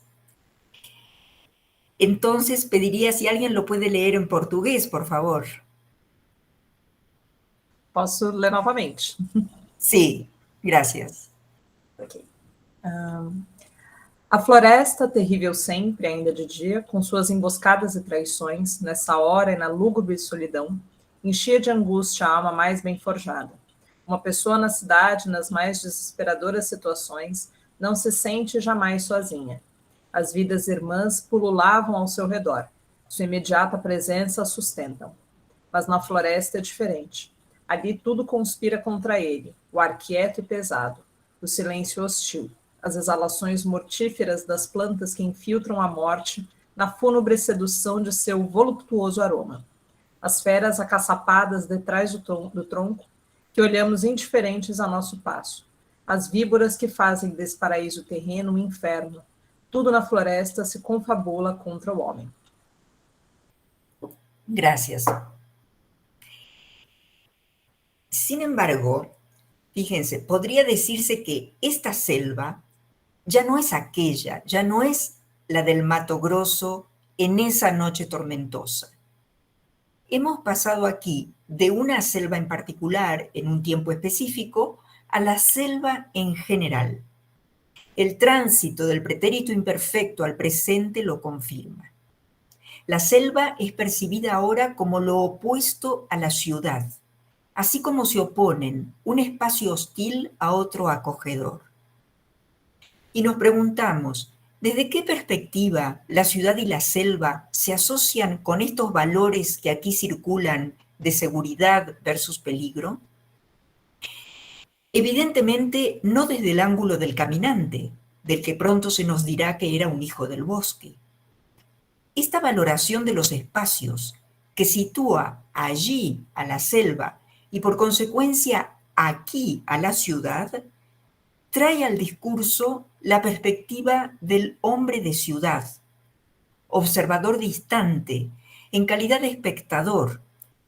Entonces pediría si alguien lo puede leer en portugués, por favor. Posso ler novamente? Sí, gracias. Ok. A floresta, terrível sempre, ainda de dia, com suas emboscadas e traições, nessa hora e na lúgubre solidão, enchia de angústia a alma mais bem forjada. Uma pessoa na cidade, nas mais desesperadoras situações, não se sente jamais sozinha. As vidas irmãs pululavam ao seu redor. Sua imediata presença a sustentam. Mas na floresta é diferente. Ali tudo conspira contra ele, o ar quieto e pesado, o silêncio hostil, as exalações mortíferas das plantas que infiltram a morte na fúnebre sedução de seu voluptuoso aroma. As feras acaçapadas detrás do tronco, que olhamos indiferentes a nosso passo. As víboras que fazem desse paraíso terreno um inferno. Tudo na floresta se confabula contra o homem. Gracias. Sin embargo, fíjense, podría decirse que esta selva ya no es aquella, ya no es la del Mato Grosso en esa noche tormentosa. Hemos pasado aquí de una selva en particular, en un tiempo específico, a la selva en general. El tránsito del pretérito imperfecto al presente lo confirma. La selva es percibida ahora como lo opuesto a la ciudad, así como se oponen un espacio hostil a otro acogedor. Y nos preguntamos, ¿desde qué perspectiva la ciudad y la selva se asocian con estos valores que aquí circulan de seguridad versus peligro? Evidentemente, no desde el ángulo del caminante, del que pronto se nos dirá que era un hijo del bosque. Esta valoración de los espacios, que sitúa allí a la selva y por consecuencia aquí a la ciudad, trae al discurso la perspectiva del hombre de ciudad, observador distante, en calidad de espectador,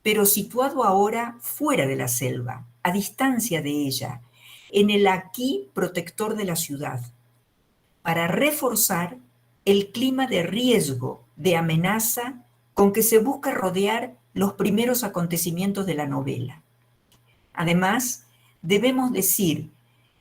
pero situado ahora fuera de la selva, a distancia de ella, en el aquí protector de la ciudad, para reforzar el clima de riesgo, de amenaza con que se busca rodear los primeros acontecimientos de la novela. Además, debemos decir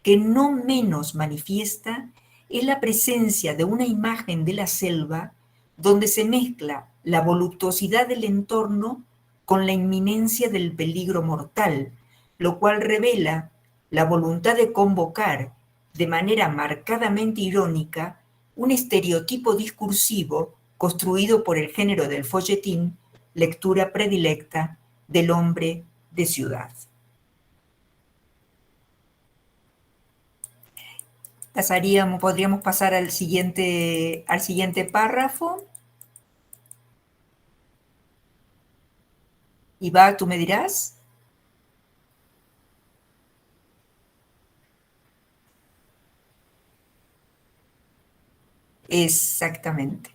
que no menos manifiesta es la presencia de una imagen de la selva donde se mezcla la voluptuosidad del entorno con la inminencia del peligro mortal, lo cual revela la voluntad de convocar de manera marcadamente irónica un estereotipo discursivo construido por el género del folletín, lectura predilecta del hombre de ciudad. Podríamos pasar al siguiente párrafo. Iva, ¿tú me dirás? Exactamente.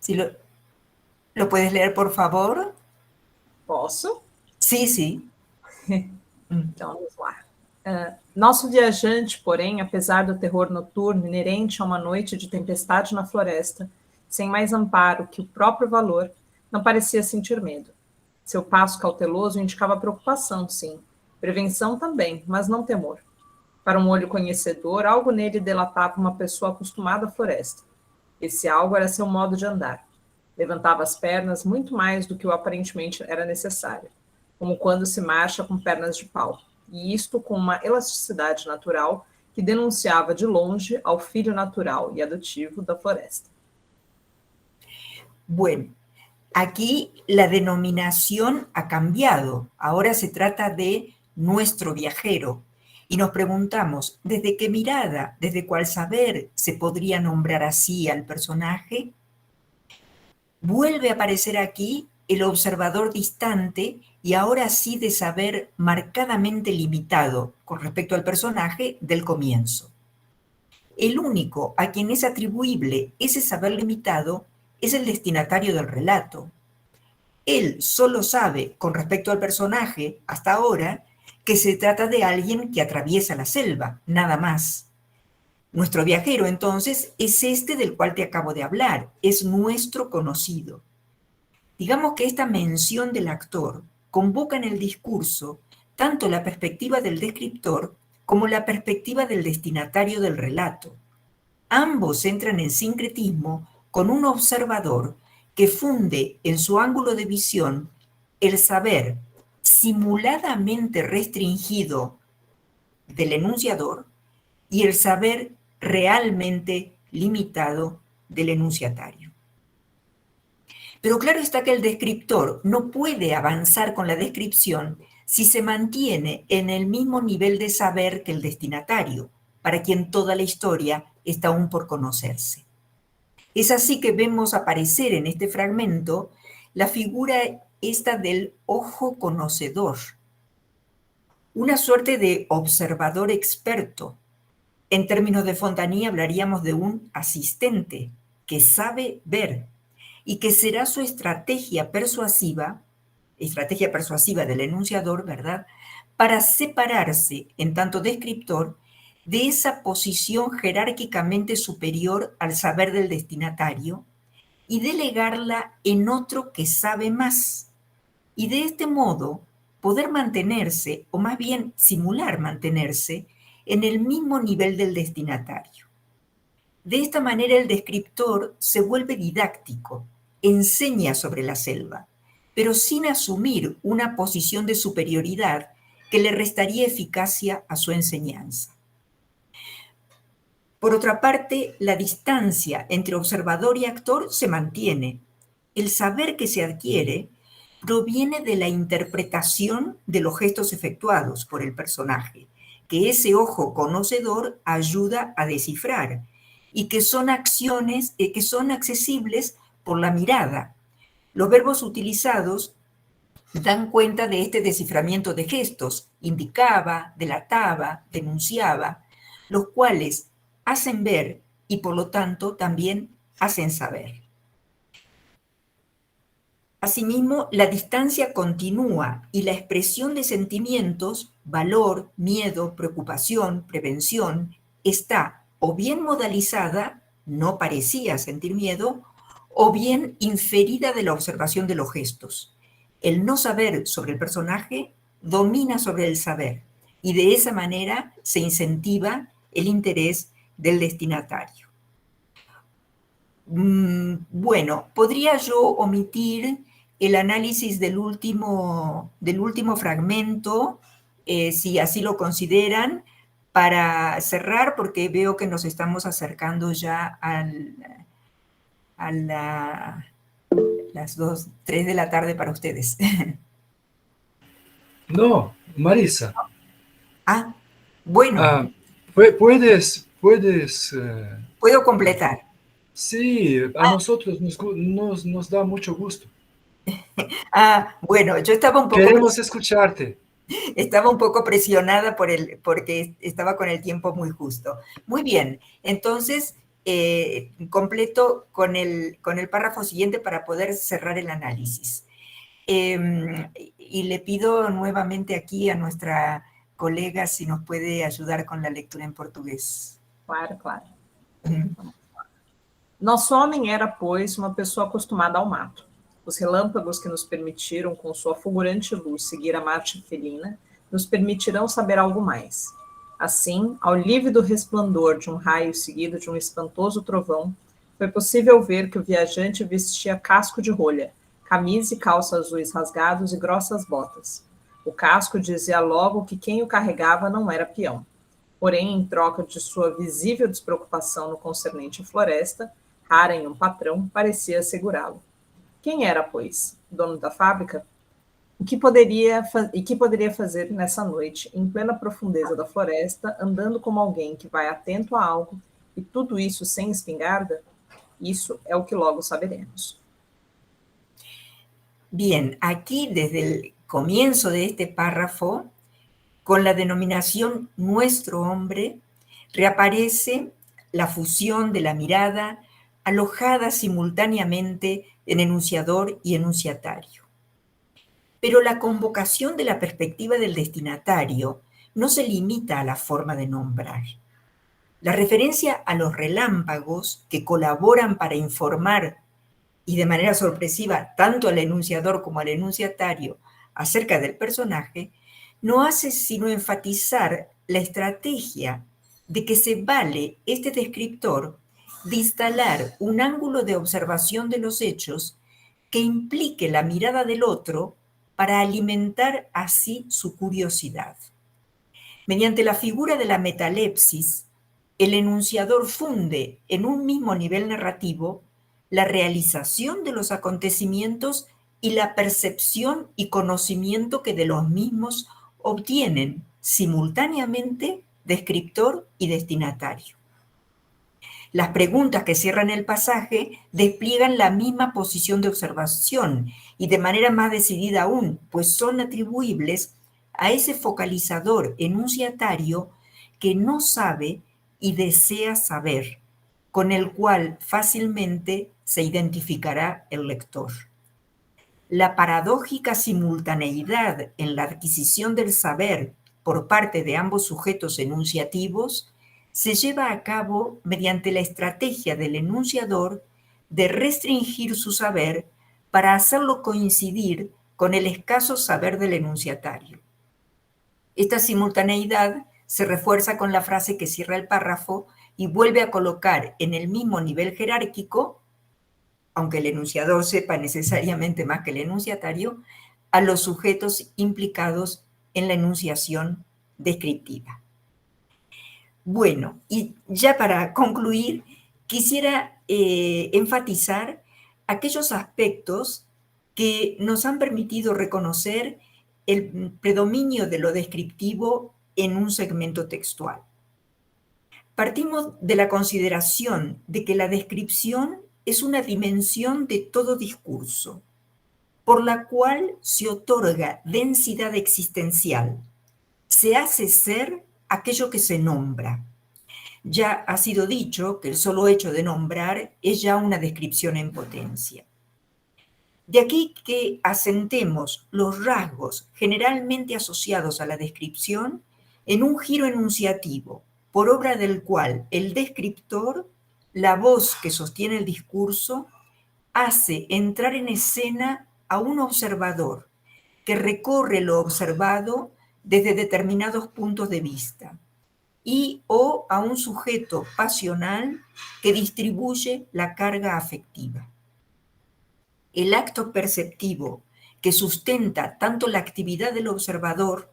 Si lo puedes leer, por favor. Posso? Sí, sí. Então, vamos lá. Nosso viajante, porém, apesar do terror noturno inerente a uma noite de tempestade na floresta, sem mais amparo que o próprio valor, não parecia sentir medo. Seu passo cauteloso indicava preocupação, sim. Prevenção também, mas não temor. Para um olho conhecedor, algo nele delatava uma pessoa acostumada à floresta. Esse algo era seu modo de andar. Levantava as pernas muito mais do que o aparentemente era necessário, como quando se marcha com pernas de pau, e isto com uma elasticidade natural que denunciava de longe ao filho natural e adotivo da floresta. Bueno, Aquí la denominación ha cambiado. Ahora se trata de nuestro viajero. Y nos preguntamos, ¿desde qué mirada, desde cuál saber se podría nombrar así al personaje? Vuelve a aparecer aquí el observador distante y ahora sí de saber marcadamente limitado con respecto al personaje del comienzo. El único a quien es atribuible ese saber limitado es el destinatario del relato. Él solo sabe, con respecto al personaje, hasta ahora, que se trata de alguien que atraviesa la selva, nada más. Nuestro viajero, entonces, es este del cual te acabo de hablar, es nuestro conocido. Digamos que esta mención del actor convoca en el discurso tanto la perspectiva del descriptor como la perspectiva del destinatario del relato. Ambos entran en sincretismo con un observador que funde en su ángulo de visión el saber simuladamente restringido del enunciador y el saber realmente limitado del enunciatario. Pero claro está que el descriptor no puede avanzar con la descripción si se mantiene en el mismo nivel de saber que el destinatario, para quien toda la historia está aún por conocerse. Es así que vemos aparecer en este fragmento la figura esta del ojo conocedor, una suerte de observador experto. En términos de Fontany hablaríamos de un asistente que sabe ver y que será su estrategia persuasiva del enunciador, ¿verdad?, para separarse, en tanto descriptor, de esa posición jerárquicamente superior al saber del destinatario y delegarla en otro que sabe más. Y de este modo poder mantenerse, o más bien simular mantenerse, en el mismo nivel del destinatario. De esta manera el descriptor se vuelve didáctico, enseña sobre la selva, pero sin asumir una posición de superioridad que le restaría eficacia a su enseñanza. Por otra parte, la distancia entre observador y actor se mantiene. El saber que se adquiere proviene de la interpretación de los gestos efectuados por el personaje, que ese ojo conocedor ayuda a descifrar, y que son acciones que son accesibles por la mirada. Los verbos utilizados dan cuenta de este desciframiento de gestos, indicaba, delataba, denunciaba, los cuales hacen ver y por lo tanto también hacen saber. Asimismo, la distancia continúa y la expresión de sentimientos, valor, miedo, preocupación, prevención, está o bien modalizada, no parecía sentir miedo, o bien inferida de la observación de los gestos. El no saber sobre el personaje domina sobre el saber, y de esa manera se incentiva el interés del destinatario. Bueno, podría yo omitir el análisis del último fragmento, si así lo consideran, para cerrar, porque veo que nos estamos acercando ya a las 2, 3 de la tarde para ustedes. No, Marisa. Ah, bueno. Puedes... ¿Puedo completar? Sí, a nosotros nos da mucho gusto. Bueno, yo estaba un poco... Queremos escucharte. Estaba un poco presionada porque estaba con el tiempo muy justo. Muy bien, entonces completo con el párrafo siguiente para poder cerrar el análisis. Y le pido nuevamente aquí a nuestra colega si nos puede ayudar con la lectura en português. Claro, claro. Nosso homem era, pois, uma pessoa acostumada ao mato. Os relâmpagos que nos permitiram, com sua fulgurante luz, seguir a marcha felina, nos permitirão saber algo mais. Assim, ao lívido resplendor de um raio seguido de um espantoso trovão, foi possível ver que o viajante vestia casco de rolha, camisa e calça azuis rasgados e grossas botas. O casco dizia logo que quem o carregava não era peão. Porém, em troca de sua visível despreocupação no concernente à floresta, rara em um patrão, parecia assegurá-lo. Quem era, pois, dono da fábrica? E que poderia fazer nessa noite, em plena profundeza da floresta, andando como alguém que vai atento a algo, e tudo isso sem espingarda? Isso é o que logo saberemos. Bien, aquí desde el comienzo de este párrafo, con la denominación nuestro hombre, reaparece la fusión de la mirada alojada simultáneamente en enunciador y enunciatario. Pero la convocación de la perspectiva del destinatario no se limita a la forma de nombrar. La referencia a los relámpagos que colaboran para informar y de manera sorpresiva tanto al enunciador como al enunciatario acerca del personaje, no hace sino enfatizar la estrategia de que se vale este descriptor de instalar un ángulo de observación de los hechos que implique la mirada del otro para alimentar así su curiosidad. Mediante la figura de la metalepsis, el enunciador funde en un mismo nivel narrativo la realización de los acontecimientos y la percepción y conocimiento que de los mismos obtienen simultáneamente descriptor y destinatario. Las preguntas que cierran el pasaje despliegan la misma posición de observación y de manera más decidida aún, pues son atribuibles a ese focalizador enunciatario que no sabe y desea saber, con el cual fácilmente se identificará el lector. La paradójica simultaneidad en la adquisición del saber por parte de ambos sujetos enunciativos se lleva a cabo mediante la estrategia del enunciador de restringir su saber para hacerlo coincidir con el escaso saber del enunciatario. Esta simultaneidad se refuerza con la frase que cierra el párrafo y vuelve a colocar en el mismo nivel jerárquico, aunque el enunciador sepa necesariamente más que el enunciatario, a los sujetos implicados en la enunciación descriptiva. Bueno, y ya para concluir, quisiera enfatizar aquellos aspectos que nos han permitido reconocer el predominio de lo descriptivo en un segmento textual. Partimos de la consideración de que la descripción es una dimensión de todo discurso, por la cual se otorga densidad existencial, se hace ser aquello que se nombra. Ya ha sido dicho que el solo hecho de nombrar es ya una descripción en potencia. De aquí que asentemos los rasgos generalmente asociados a la descripción en un giro enunciativo, por obra del cual el descriptor, la voz que sostiene el discurso, hace entrar en escena a un observador que recorre lo observado desde determinados puntos de vista y o a un sujeto pasional que distribuye la carga afectiva. El acto perceptivo que sustenta tanto la actividad del observador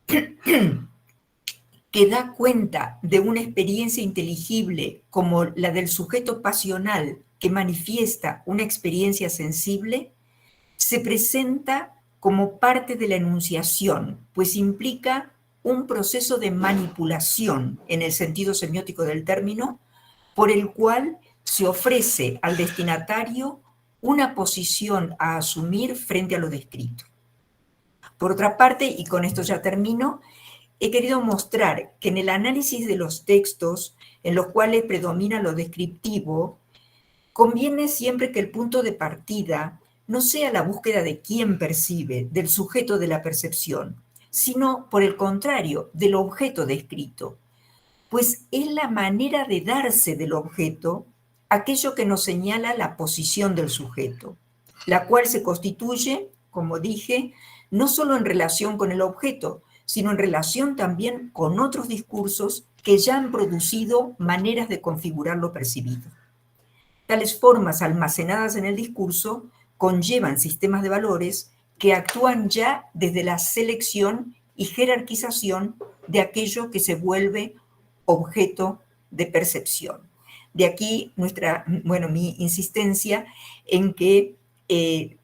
que da cuenta de una experiencia inteligible como la del sujeto pasional que manifiesta una experiencia sensible, se presenta como parte de la enunciación, pues implica un proceso de manipulación en el sentido semiótico del término, por el cual se ofrece al destinatario una posición a asumir frente a lo descrito. Por otra parte, y con esto ya termino, he querido mostrar que en el análisis de los textos en los cuales predomina lo descriptivo, conviene siempre que el punto de partida no sea la búsqueda de quién percibe, del sujeto de la percepción, sino, por el contrario, del objeto descrito, pues es la manera de darse del objeto aquello que nos señala la posición del sujeto, la cual se constituye, como dije, no solo en relación con el objeto, sino en relación también con otros discursos que ya han producido maneras de configurar lo percibido. Tales formas almacenadas en el discurso conllevan sistemas de valores que actúan ya desde la selección y jerarquización de aquello que se vuelve objeto de percepción. De aquí mi insistencia en que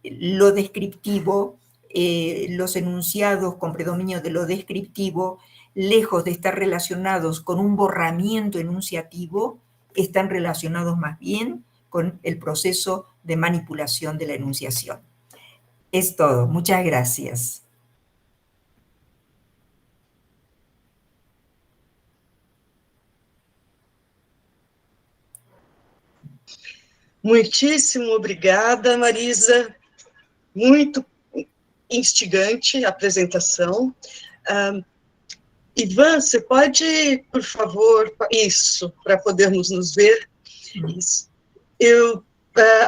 lo descriptivo, los enunciados con predominio de lo descriptivo, lejos de estar relacionados con un borramiento enunciativo, están relacionados más bien con el proceso de manipulación de la enunciación. Es todo. Muchas gracias. Muitíssimo obrigada, Marisa. Muito instigante a apresentação. Ivan, você pode, por favor, isso, para podermos nos ver. Isso. Eu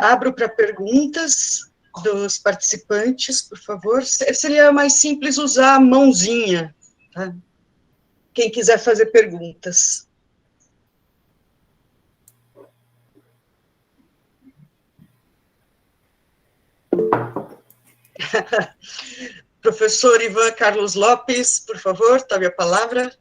abro para perguntas dos participantes, por favor. Seria mais simples usar a mãozinha, tá? Quem quiser fazer perguntas. Professor Ivan Carlos Lopes, por favor, tome a palavra.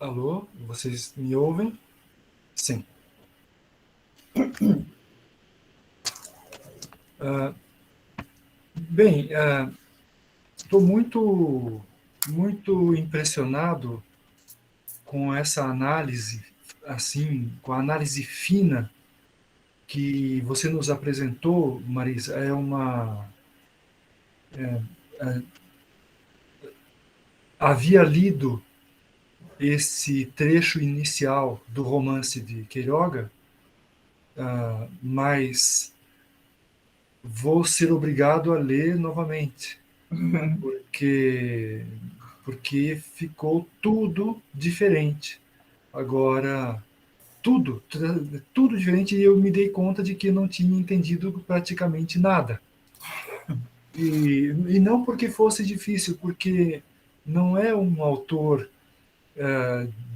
Alô, vocês me ouvem? Sim. Bem, estou muito impressionado com essa análise, assim, com a análise fina que você nos apresentou, Marisa. Havia lido esse trecho inicial do romance de Queiroga, mas vou ser obrigado a ler novamente, porque ficou tudo diferente. Agora, tudo diferente, e eu me dei conta de que não tinha entendido praticamente nada. E não porque fosse difícil, porque não é um autor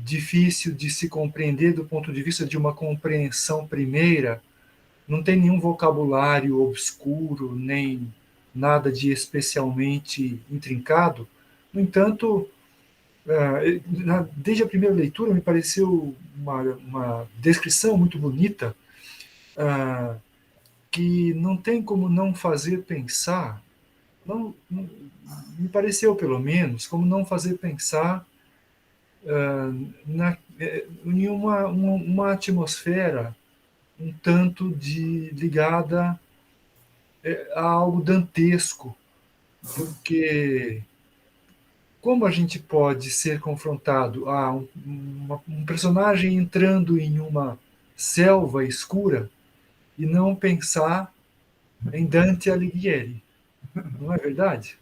difícil de se compreender do ponto de vista de uma compreensão primeira, não tem nenhum vocabulário obscuro, nem nada de especialmente intrincado. No entanto, desde a primeira leitura, me pareceu uma descrição muito bonita, que não tem como não fazer pensar, me pareceu, pelo menos, como não fazer pensar em uma atmosfera um tanto ligada a algo dantesco, porque como a gente pode ser confrontado a um personagem entrando em uma selva escura e não pensar em Dante Alighieri, não é verdade?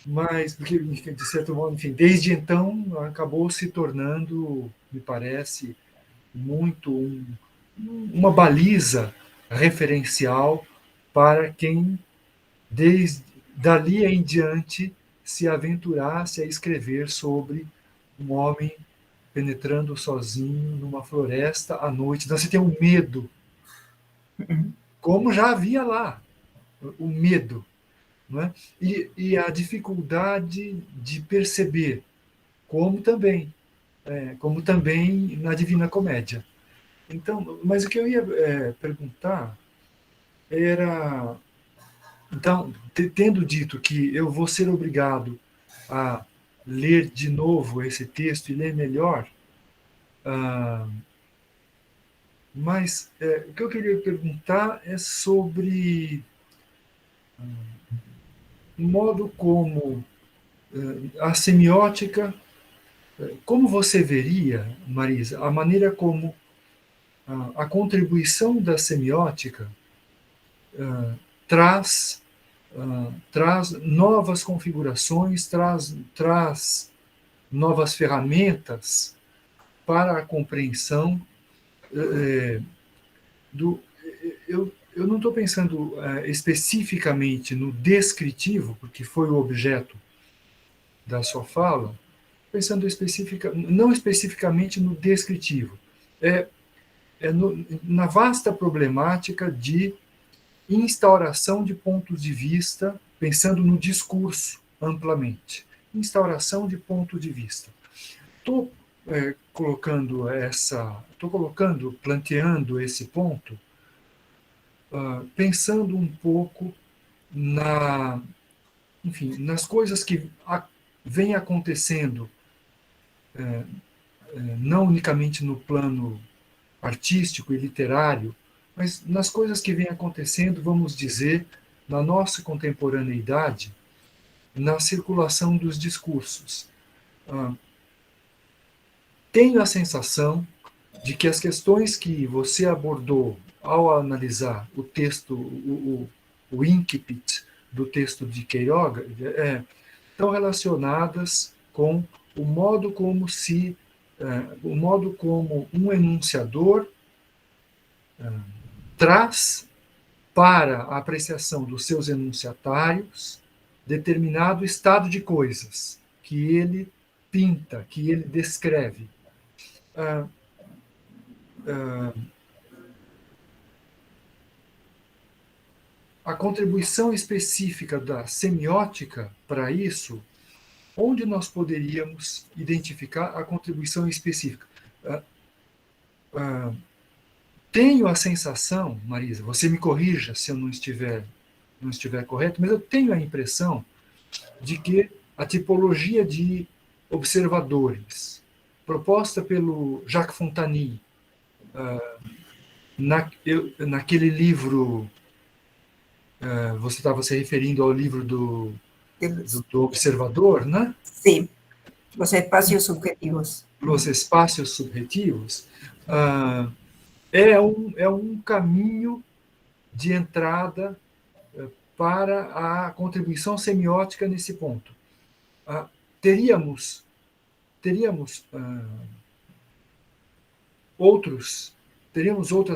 Mas, porque, de certo modo, enfim, desde então, acabou se tornando, me parece, muito uma baliza referencial para quem, desde dali em diante, se aventurasse a escrever sobre um homem penetrando sozinho numa floresta à noite. Então, você tem um medo, como já havia lá, o medo, não é? E a dificuldade de perceber, como também na Divina Comédia. Então, mas o que eu ia perguntar era, então, tendo dito que eu vou ser obrigado a ler de novo esse texto e ler melhor, mas o que eu queria perguntar é sobre o modo como a semiótica, como você veria, Marisa, a maneira como a contribuição da semiótica traz novas configurações, traz novas ferramentas para a compreensão eu não estou pensando especificamente no descritivo, porque foi o objeto da sua fala, pensando não especificamente no descritivo, na vasta problemática de instauração de pontos de vista, pensando no discurso, amplamente. Instauração de ponto de vista. Estou planteando esse ponto, pensando um pouco nas coisas que vêm acontecendo, não unicamente no plano artístico e literário, mas nas coisas que vêm acontecendo, vamos dizer, na nossa contemporaneidade, na circulação dos discursos. Tenho a sensação de que as questões que você abordou ao analisar o texto, o incipit do texto de Queiroga, estão relacionadas com o modo como um enunciador traz para a apreciação dos seus enunciatários determinado estado de coisas que ele pinta, que ele descreve. A contribuição específica da semiótica para isso, onde nós poderíamos identificar a contribuição específica? Tenho a sensação, Marisa, você me corrija se eu não estiver correto, mas eu tenho a impressão de que a tipologia de observadores proposta pelo Jacques Fontany naquele livro, você estava se referindo ao livro do observador, né? Sim, os espaços subjetivos. Os espaços subjetivos, é um caminho de entrada para a contribuição semiótica nesse ponto. Teríamos outras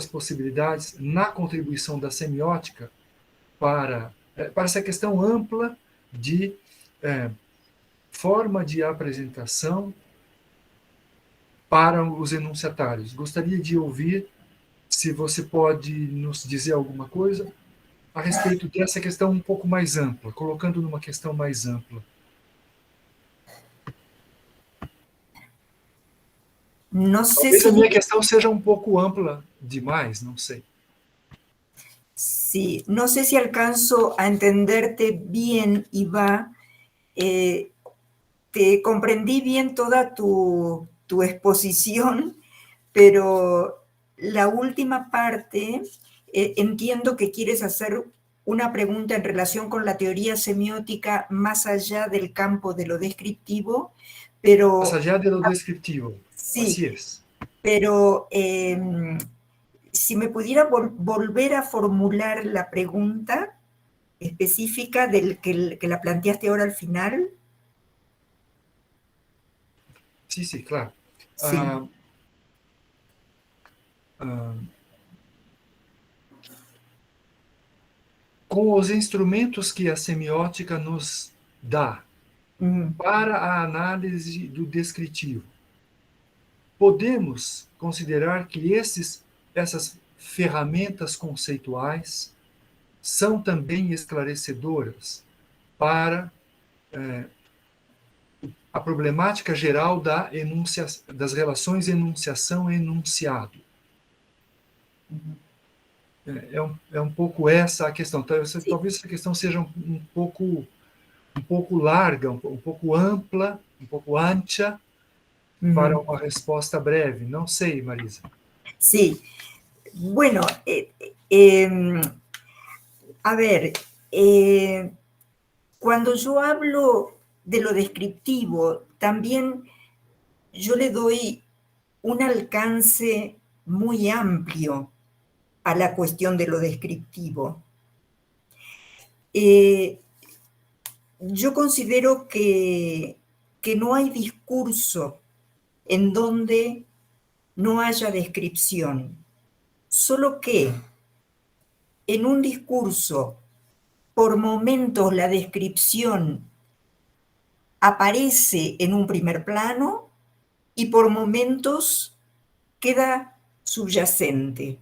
possibilidades na contribuição da semiótica para essa questão ampla de forma de apresentação para os enunciatários. Gostaria de ouvir se você pode nos dizer alguma coisa a respeito dessa questão um pouco mais ampla, colocando numa questão mais ampla. Não sei Talvez se a minha questão seja um pouco ampla demais, não sei. Sí, no sé si alcanzo a entenderte bien, Iva. Te comprendí bien toda tu exposición, pero la última parte, entiendo que quieres hacer una pregunta en relación con la teoría semiótica más allá del campo de lo descriptivo, pero... Más allá de lo descriptivo, sí, así es. Pero si me pudiera volver a formular la pregunta específica del que la planteaste ahora al final. Sí, claro. Sí. Com os instrumentos que a semiótica nos dá para a análise do descritivo, podemos considerar que essas ferramentas conceituais são também esclarecedoras para a problemática geral das relações enunciação-enunciado. É um pouco essa a questão. Talvez essa questão seja um pouco larga, um pouco ampla, um pouco ancha, para uma resposta breve. Não sei, Marisa. Sí. Bueno, a ver, cuando yo hablo de lo descriptivo, también yo le doy un alcance muy amplio a la cuestión de lo descriptivo. Yo considero que no hay discurso en donde no haya descripción, solo que en un discurso, por momentos la descripción aparece en un primer plano y por momentos queda subyacente.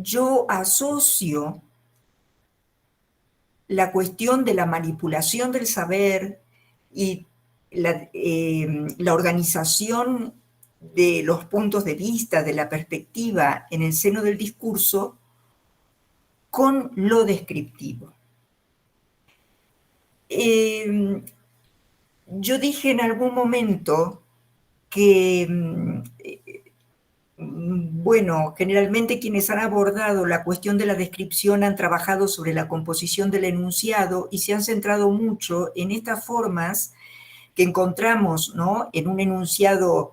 yo asocio la cuestión de la manipulación del saber y la organización de los puntos de vista, de la perspectiva en el seno del discurso con lo descriptivo. Yo dije en algún momento que, bueno, generalmente quienes han abordado la cuestión de la descripción han trabajado sobre la composición del enunciado y se han centrado mucho en estas formas que encontramos, ¿no?, en un enunciado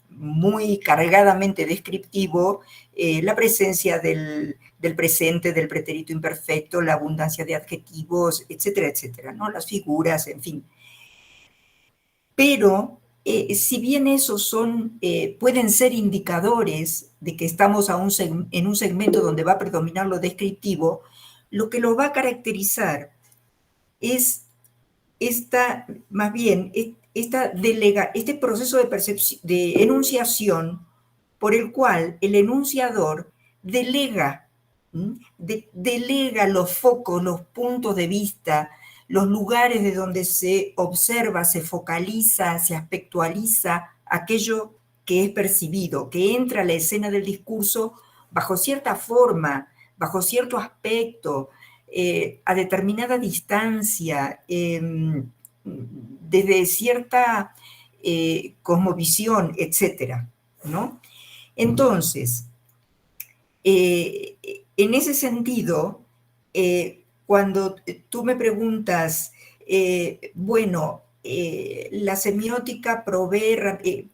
muy cargadamente descriptivo, la presencia del presente, del pretérito imperfecto, la abundancia de adjetivos, etcétera, etcétera, ¿no?, las figuras, en fin. Pero si bien esos pueden ser indicadores de que estamos en un segmento donde va a predominar lo descriptivo, lo que lo va a caracterizar es este proceso de enunciación por el cual el enunciador delega los focos, los puntos de vista, los lugares de donde se observa, se focaliza, se aspectualiza aquello que es percibido, que entra a la escena del discurso bajo cierta forma, bajo cierto aspecto, a determinada distancia, desde cierta cosmovisión, etcétera, ¿no? Entonces, en ese sentido, cuando tú me preguntas, bueno, la semiótica provee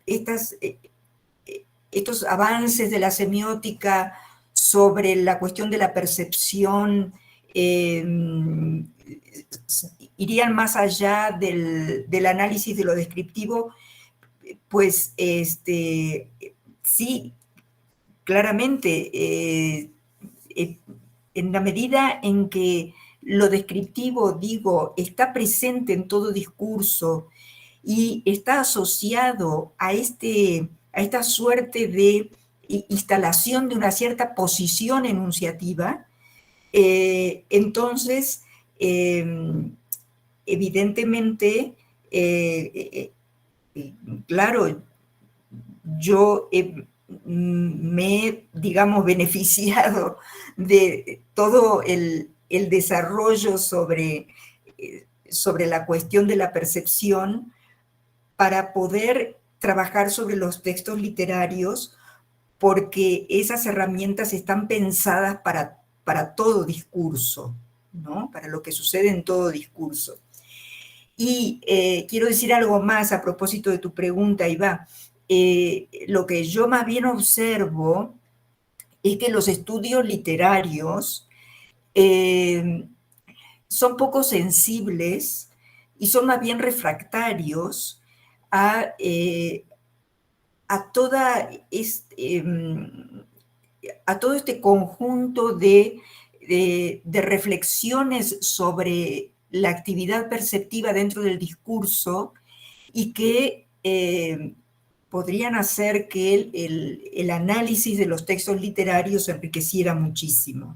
estos avances de la semiótica sobre la cuestión de la percepción, irían más allá del análisis de lo descriptivo, pues sí, claramente, en la medida en que lo descriptivo, digo, está presente en todo discurso y está asociado a esta suerte de instalación de una cierta posición enunciativa, entonces, evidentemente, claro, yo me he, digamos, beneficiado de todo el desarrollo sobre la cuestión de la percepción para poder trabajar sobre los textos literarios, porque esas herramientas están pensadas para todo discurso, ¿no?, para lo que sucede en todo discurso. Y quiero decir algo más a propósito de tu pregunta, Iván. Lo que yo más bien observo es que los estudios literarios son poco sensibles y son más bien refractarios a todo este conjunto de reflexiones sobre la actividad perceptiva dentro del discurso y que podrían hacer que el análisis de los textos literarios se enriqueciera muchísimo.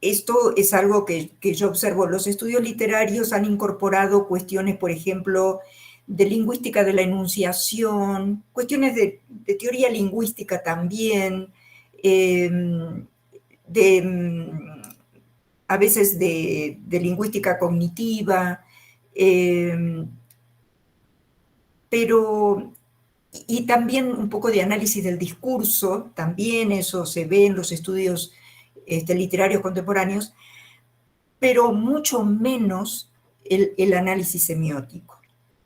Esto es algo que yo observo. Los estudios literarios han incorporado cuestiones, por ejemplo, de lingüística de la enunciación, cuestiones de teoría lingüística también, a veces de lingüística cognitiva, pero, y también un poco de análisis del discurso, también eso se ve en los estudios literarios contemporáneos, pero mucho menos el análisis semiótico.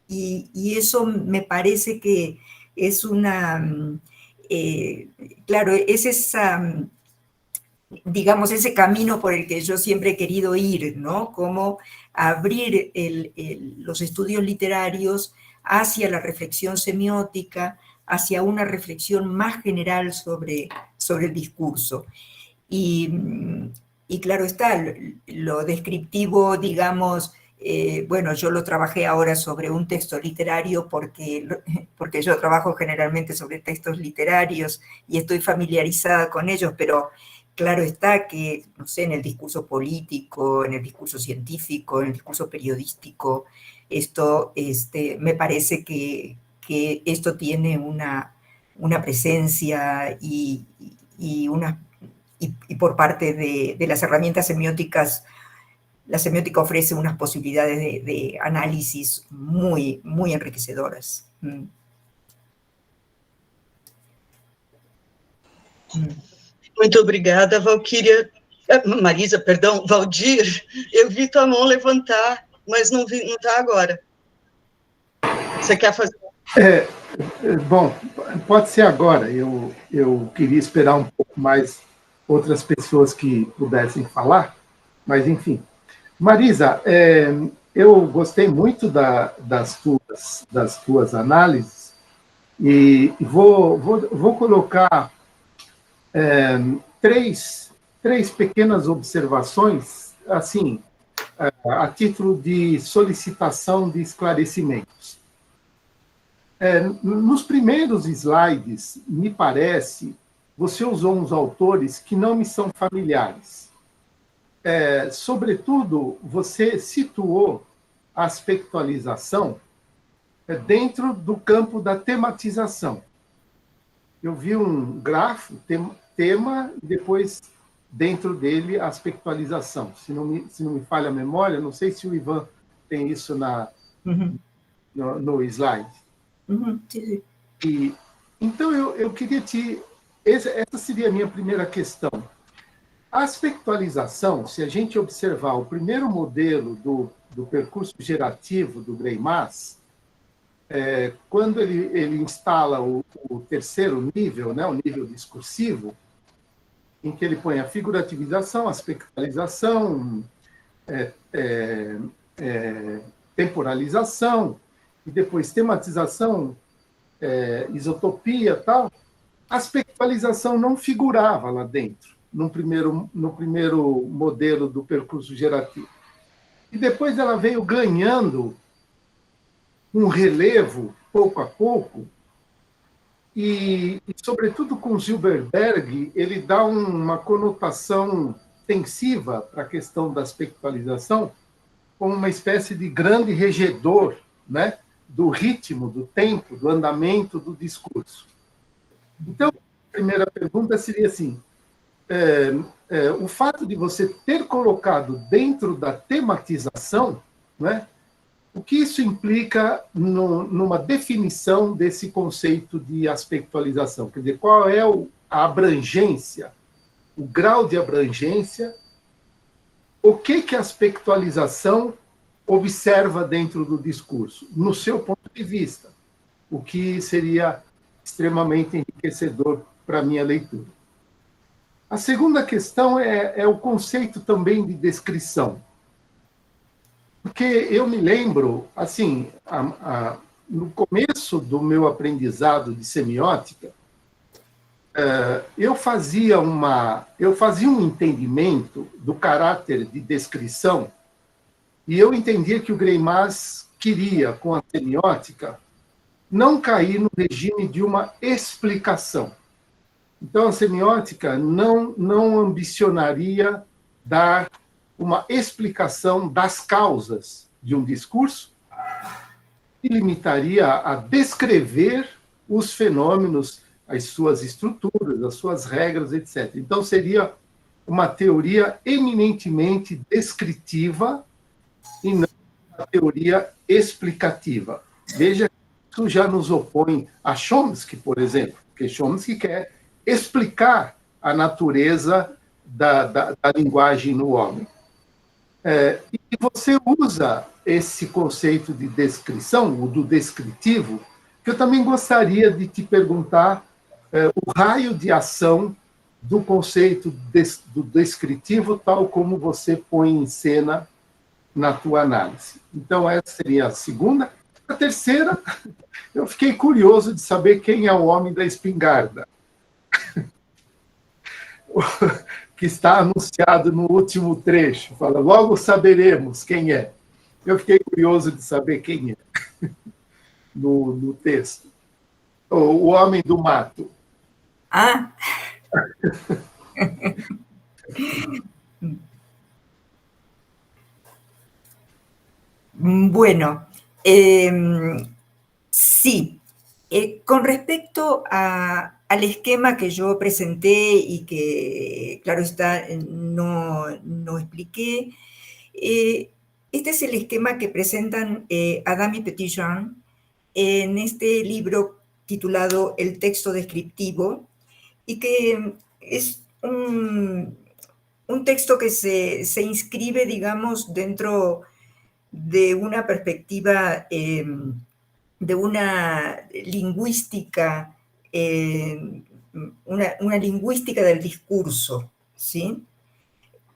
Y eso me parece que es claro, es digamos, ese camino por el que yo siempre he querido ir, ¿no? Como abrir los estudios literarios hacia la reflexión semiótica, hacia una reflexión más general sobre el discurso. Y claro está, lo descriptivo, digamos, bueno, yo lo trabajé ahora sobre un texto literario porque yo trabajo generalmente sobre textos literarios y estoy familiarizada con ellos, pero claro está que, no sé, en el discurso político, en el discurso científico, en el discurso periodístico, esto me parece que esto tiene una presencia y por parte de las herramientas semióticas. La semiótica ofrece unas posibilidades de análisis muy, muy enriquecedoras. Muito obrigada, Valquíria. Marisa, perdão, Valdir, eu vi tua mão levantar, mas não vi, não está agora. Você quer fazer? Bom, pode ser agora. Eu queria esperar um pouco mais outras pessoas que pudessem falar, mas enfim. Marisa, eu gostei muito das tuas análises e vou colocar três pequenas observações, assim, a título de solicitação de esclarecimentos. Nos primeiros slides, me parece, você usou uns autores que não me são familiares. Sobretudo, você situou a aspectualização dentro do campo da tematização. Eu vi um grafo, tema, e depois, dentro dele, a aspectualização. Se não me falha a memória, não sei se o Ivan tem isso no slide. Então, eu queria essa seria a minha primeira questão. A aspectualização, se a gente observar o primeiro modelo do percurso gerativo do Greimas, quando ele instala o terceiro nível, né, o nível discursivo, em que ele põe a figurativização, a aspectualização, temporalização, e depois tematização, isotopia e tal, a aspectualização não figurava lá dentro, no primeiro modelo do percurso gerativo. E depois ela veio ganhando um relevo, pouco a pouco, e sobretudo com Zilberberg, ele dá uma conotação tensiva para a questão da aspectualização, como uma espécie de grande regedor, né, do ritmo, do tempo, do andamento do discurso. Então, a primeira pergunta seria assim, o fato de você ter colocado dentro da tematização, né, o que isso implica numa definição desse conceito de aspectualização? Quer dizer, qual é a abrangência, o grau de abrangência, o que a aspectualização observa dentro do discurso, no seu ponto de vista, o que seria extremamente enriquecedor para a minha leitura. A segunda questão é o conceito também de descrição. Porque eu me lembro, assim, no começo do meu aprendizado de semiótica, eu fazia um entendimento do caráter de descrição, e eu entendia que o Greimas queria, com a semiótica, não cair no regime de uma explicação. Então, a semiótica não ambicionaria dar uma explicação das causas de um discurso, e limitaria a descrever os fenômenos, as suas estruturas, as suas regras, etc. Então, seria uma teoria eminentemente descritiva e não uma teoria explicativa. Veja que isso já nos opõe a Chomsky, por exemplo, porque Chomsky quer explicar a natureza da linguagem no homem. E você usa esse conceito de descrição, o do descritivo, que eu também gostaria de te perguntar o raio de ação do conceito do descritivo, tal como você põe em cena na tua análise. Então, essa seria a segunda. A terceira, eu fiquei curioso de saber quem é o homem da espingarda, que está anunciado no último trecho. Fala, logo saberemos quem é. Eu fiquei curioso de saber quem é no texto. O Homem do Mato. Ah, bueno, sí. Con respecto al esquema que yo presenté y que, claro está, no expliqué, este es el esquema que presentan Adam y Petitjean en este libro titulado El texto descriptivo, y que es un texto que se inscribe, digamos, dentro de una perspectiva, de una lingüística, una lingüística del discurso, ¿sí?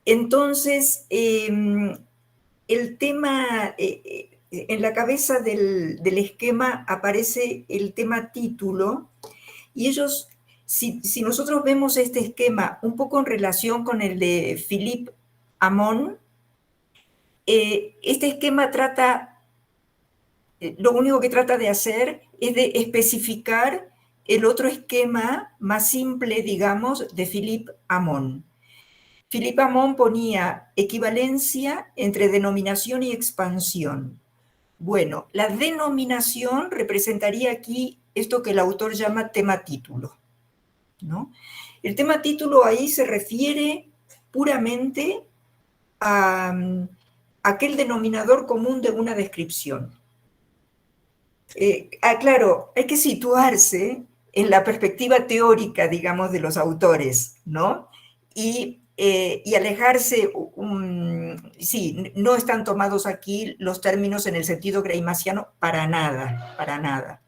Entonces, el tema, en la cabeza del esquema aparece el tema título, y ellos, si nosotros vemos este esquema un poco en relación con el de Philippe Amon, este esquema trata, lo único que trata de hacer es de especificar el otro esquema más simple, digamos, de Philippe Amon. Philippe Amon ponía equivalencia entre denominación y expansión. Bueno, la denominación representaría aquí esto que el autor llama tema-título, ¿no? El tema-título ahí se refiere puramente a aquel denominador común de una descripción. Claro, hay que situarse en la perspectiva teórica, digamos, de los autores, ¿no? Y alejarse, sí, no están tomados aquí los términos en el sentido greimassiano para nada, para nada.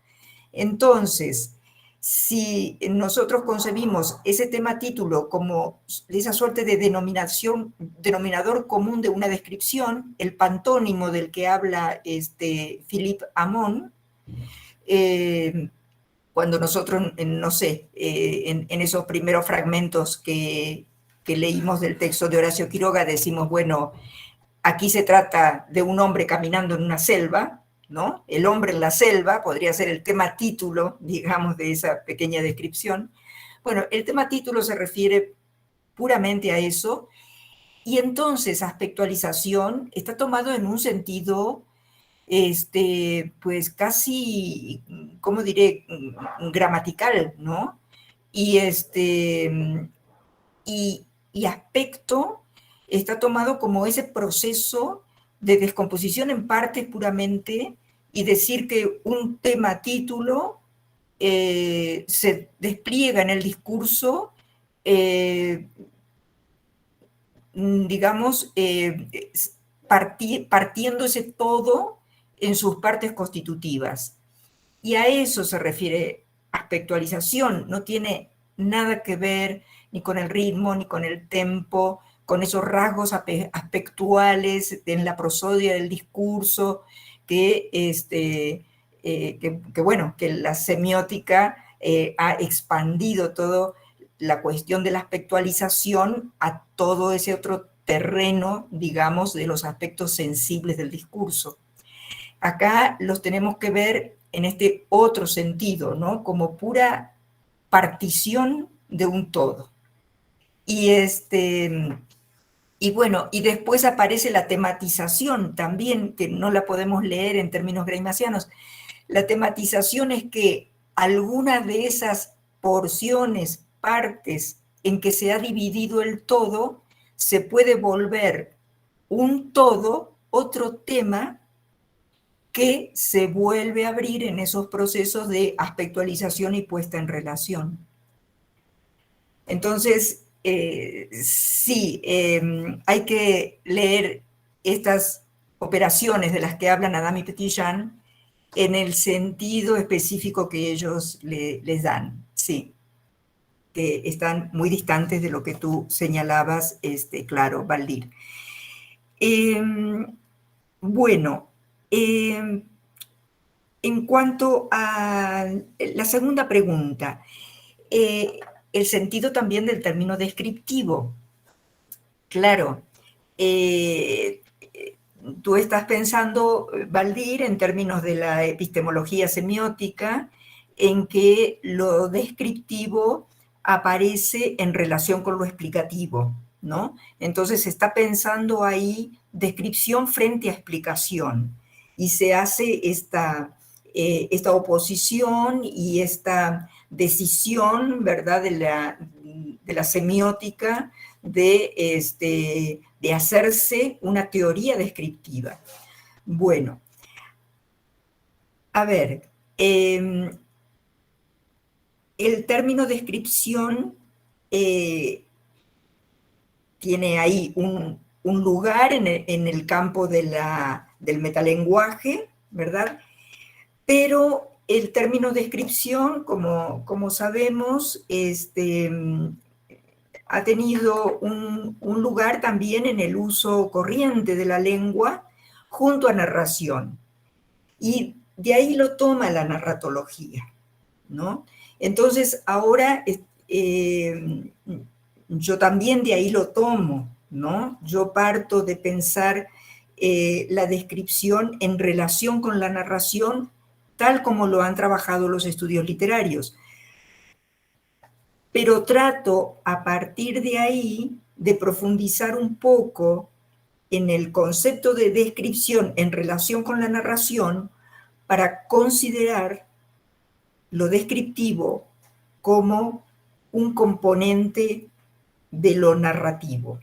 Entonces, si nosotros concebimos ese tema título como esa suerte de denominador común de una descripción, el pantónimo del que habla Philippe Amon, cuando nosotros, no sé, en esos primeros fragmentos que leímos del texto de Horacio Quiroga, decimos, bueno, aquí se trata de un hombre caminando en una selva, ¿no? El hombre en la selva podría ser el tema título, digamos, de esa pequeña descripción. Bueno, el tema título se refiere puramente a eso, y entonces aspectualización está tomado en un sentido, pues casi, ¿cómo diré?, gramatical, ¿no? Y aspecto está tomado como ese proceso de descomposición en partes puramente, y decir que un tema título se despliega en el discurso, digamos, partiendo ese todo en sus partes constitutivas. Y a eso se refiere aspectualización, no tiene nada que ver ni con el ritmo, ni con el tempo, con esos rasgos aspectuales en la prosodia del discurso que bueno, que la semiótica ha expandido toda la cuestión de la aspectualización a todo ese otro terreno, digamos, de los aspectos sensibles del discurso. Acá los tenemos que ver en este otro sentido, ¿no? Como pura partición de un todo. Y bueno, y después aparece la tematización también, que no la podemos leer en términos greimassianos. La tematización es que alguna de esas porciones, partes en que se ha dividido el todo, se puede volver un todo, otro tema, que se vuelve a abrir en esos procesos de aspectualización y puesta en relación. Entonces, sí, hay que leer estas operaciones de las que hablan Adam y Petitjean en el sentido específico que ellos les dan, sí, que están muy distantes de lo que tú señalabas, claro, Valdir. Bueno, en cuanto a la segunda pregunta, el sentido también del término descriptivo. Claro, tú estás pensando, Valdir, en términos de la epistemología semiótica, en que lo descriptivo aparece en relación con lo explicativo, ¿no? Entonces se está pensando ahí descripción frente a explicación, y se hace esta oposición y esta decisión, ¿verdad?, de la semiótica de hacerse una teoría descriptiva. Bueno, a ver, el término descripción tiene ahí un lugar en el campo del metalenguaje, ¿verdad? Pero el término descripción, como sabemos, ha tenido un lugar también en el uso corriente de la lengua junto a narración. Y de ahí lo toma la narratología, ¿no? Entonces, ahora yo también de ahí lo tomo, ¿no? Yo parto de pensar la descripción en relación con la narración, tal como lo han trabajado los estudios literarios. Pero trato a partir de ahí de profundizar un poco en el concepto de descripción en relación con la narración para considerar lo descriptivo como un componente de lo narrativo.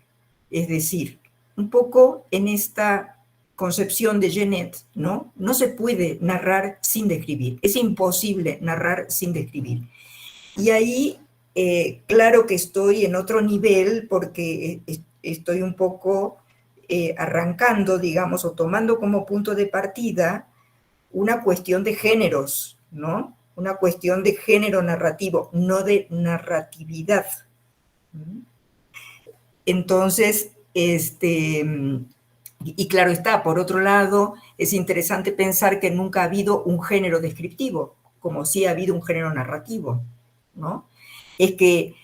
Es decir, un poco en esta concepción de Genet, ¿no? No se puede narrar sin describir, es imposible narrar sin describir. Y ahí, claro que estoy en otro nivel porque estoy un poco arrancando, digamos, o tomando como punto de partida una cuestión de géneros, ¿no? Una cuestión de género narrativo, no de narratividad. Entonces, y claro está, por otro lado, es interesante pensar que nunca ha habido un género descriptivo, como sí ha habido un género narrativo, ¿no? Es que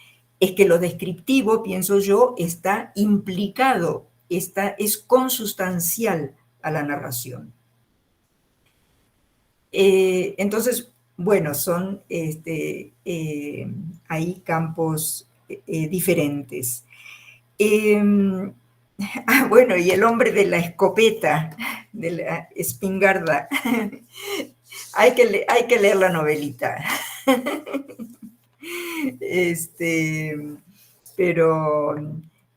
lo descriptivo, pienso yo, está implicado, es consustancial a la narración. Entonces, bueno, son hay campos diferentes. Bueno, y el hombre de la escopeta, de la espingarda, hay que leer la novelita. Pero,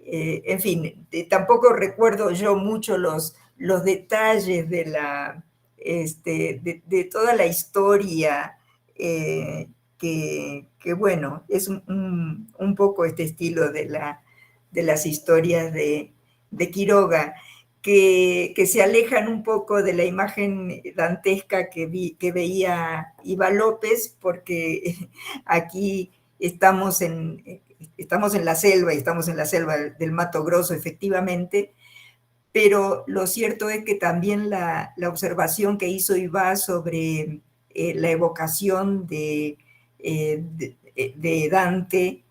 en fin, tampoco recuerdo yo mucho los detalles de toda la historia, que bueno, es un poco este estilo de las historias de Quiroga, que se alejan un poco de la imagen dantesca que veía Iva López, porque aquí estamos en la selva, y estamos en la selva del Mato Grosso, efectivamente, pero lo cierto es que también la observación que hizo Iva sobre la evocación de Dante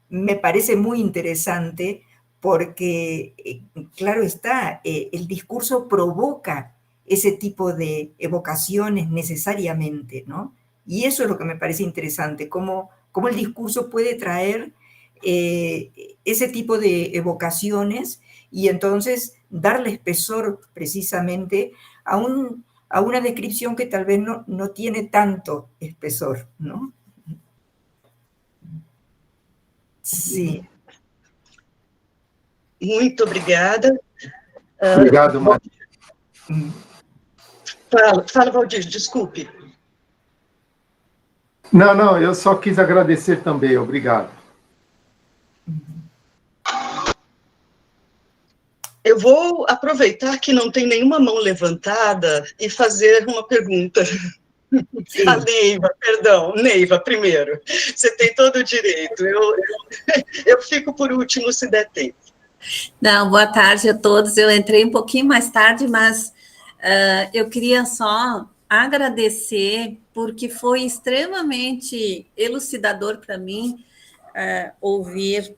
me parece muy interesante, porque, claro está, el discurso provoca ese tipo de evocaciones necesariamente, ¿no? Y eso es lo que me parece interesante, cómo el discurso puede traer ese tipo de evocaciones y entonces darle espesor precisamente a una descripción que tal vez no tiene tanto espesor, ¿no? Sí. Muito obrigada. Obrigado, Maria. Fala, Valdir, desculpe. Não, eu só quis agradecer também, obrigado. Eu vou aproveitar que não tem nenhuma mão levantada e fazer uma pergunta. Sim. A Neiva, perdão, Neiva, primeiro. Você tem todo o direito. Eu fico por último, se der tempo. Não, boa tarde a todos. Eu entrei um pouquinho mais tarde, mas eu queria só agradecer, porque foi extremamente elucidador para mim ouvir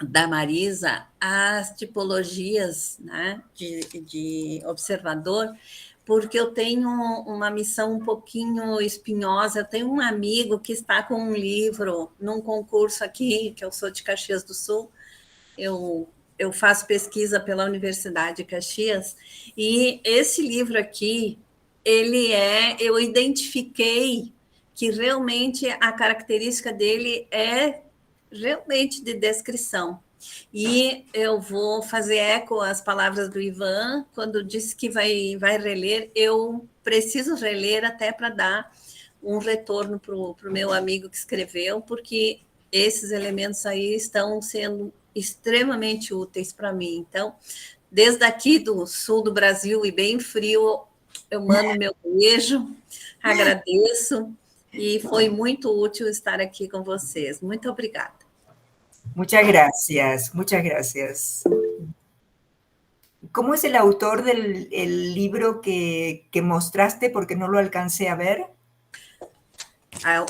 da Marisa as tipologias, né, de observador, porque eu tenho uma missão um pouquinho espinhosa. Eu tenho um amigo que está com um livro num concurso aqui, que eu sou de Caxias do Sul, eu faço pesquisa pela Universidade de Caxias, e esse livro aqui, eu identifiquei que realmente a característica dele é realmente de descrição. E eu vou fazer eco às palavras do Ivan, quando disse que vai reler. Eu preciso reler até para dar um retorno para o meu amigo que escreveu, porque esses elementos aí estão sendo extremamente úteis para mim. Então, desde aqui do sul do Brasil e bem frio, eu mando meu beijo, agradeço, e foi muito útil estar aqui com vocês. Muito obrigada. Muchas gracias, muchas gracias. ¿Cómo es el autor del el libro que mostraste? Porque no lo alcancé a ver.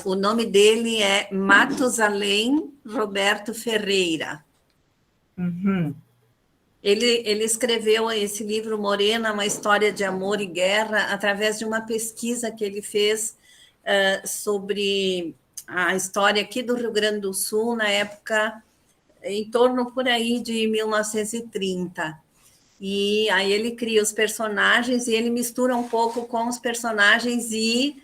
O nome dele é Matusalém Roberto Ferreira. Uhum. Ele escreveu esse livro, Morena, uma história de amor e guerra, através de uma pesquisa que ele fez sobre a história aqui do Rio Grande do Sul, na época, em torno por aí de 1930. E aí ele cria os personagens e ele mistura um pouco com os personagens e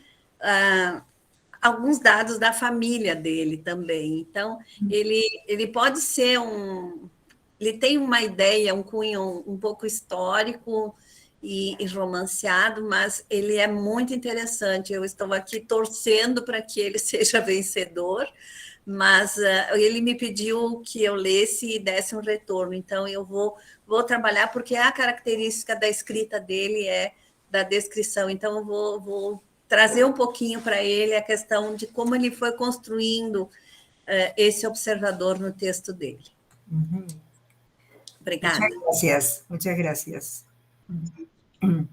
alguns dados da família dele também. Então, ele pode ser ele tem uma ideia, um cunho um pouco histórico e romanceado, mas ele é muito interessante. Eu estou aqui torcendo para que ele seja vencedor, mas ele me pediu que eu lesse e desse um retorno. Então, eu vou trabalhar, porque a característica da escrita dele é da descrição. Então, eu vou trazer um pouquinho para ele a questão de como ele foi construindo esse observador no texto dele. Uhum. Obrigada. Muchas gracias, muchas gracias.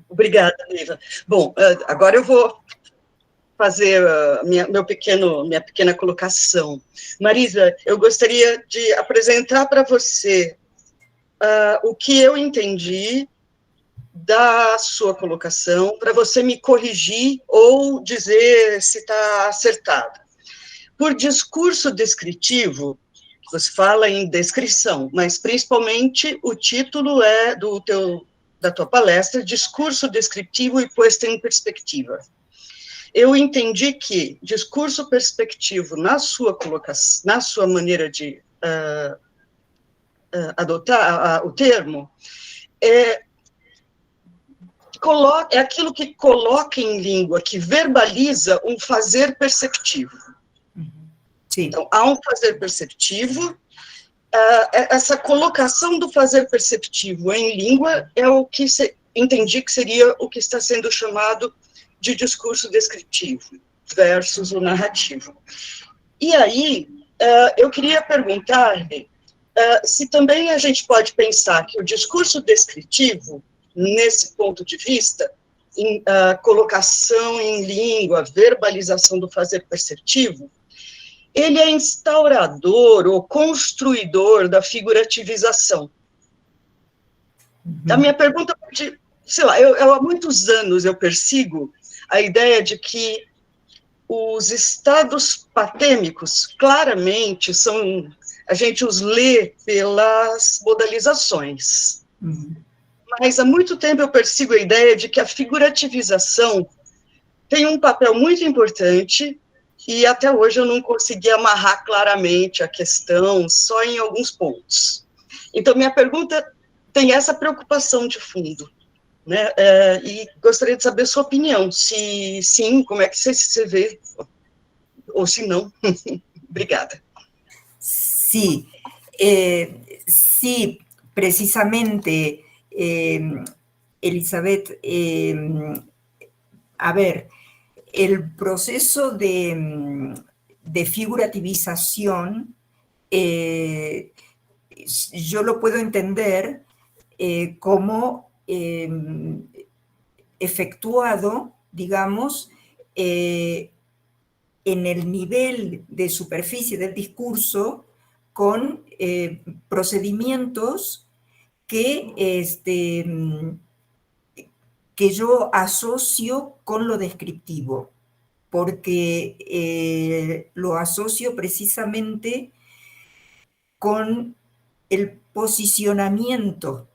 Obrigada, Neiva. Bom, agora eu vou fazer minha pequena colocação. Marisa, eu gostaria de apresentar para você o que eu entendi da sua colocação, para você me corrigir ou dizer se está acertado. Por discurso descritivo, você fala em descrição, mas principalmente o título é da tua palestra, Discurso Descritivo e Posto em Perspectiva. Eu entendi que discurso perspectivo, na sua colocação, na sua maneira de adotar o termo, é aquilo que coloca em língua, que verbaliza um fazer perceptivo. Sim. Então, há um fazer perceptivo, essa colocação do fazer perceptivo em língua é o que entendi que seria o que está sendo chamado de discurso descritivo versus o narrativo. E aí, eu queria perguntar-lhe se também a gente pode pensar que o discurso descritivo, nesse ponto de vista, colocação em língua, verbalização do fazer perceptivo, ele é instaurador ou construidor da figurativização. A minha pergunta pode, sei lá, há muitos anos eu persigo a ideia de que os estados patêmicos, claramente, a gente os lê pelas modalizações. Mas há muito tempo eu persigo a ideia de que a figurativização tem um papel muito importante, e até hoje eu não consegui amarrar claramente a questão, só em alguns pontos. Então, minha pergunta tem essa preocupação de fundo, né? E gostaria de saber sua opinião, se sim, como é que você vê, ou se não. Obrigada. Sí, sí, precisamente, Elizabeth, a ver, el proceso de figurativización, yo lo puedo entender como efectuado, digamos, en el nivel de superficie del discurso con procedimientos que, que yo asocio con lo descriptivo, porque lo asocio precisamente con el posicionamiento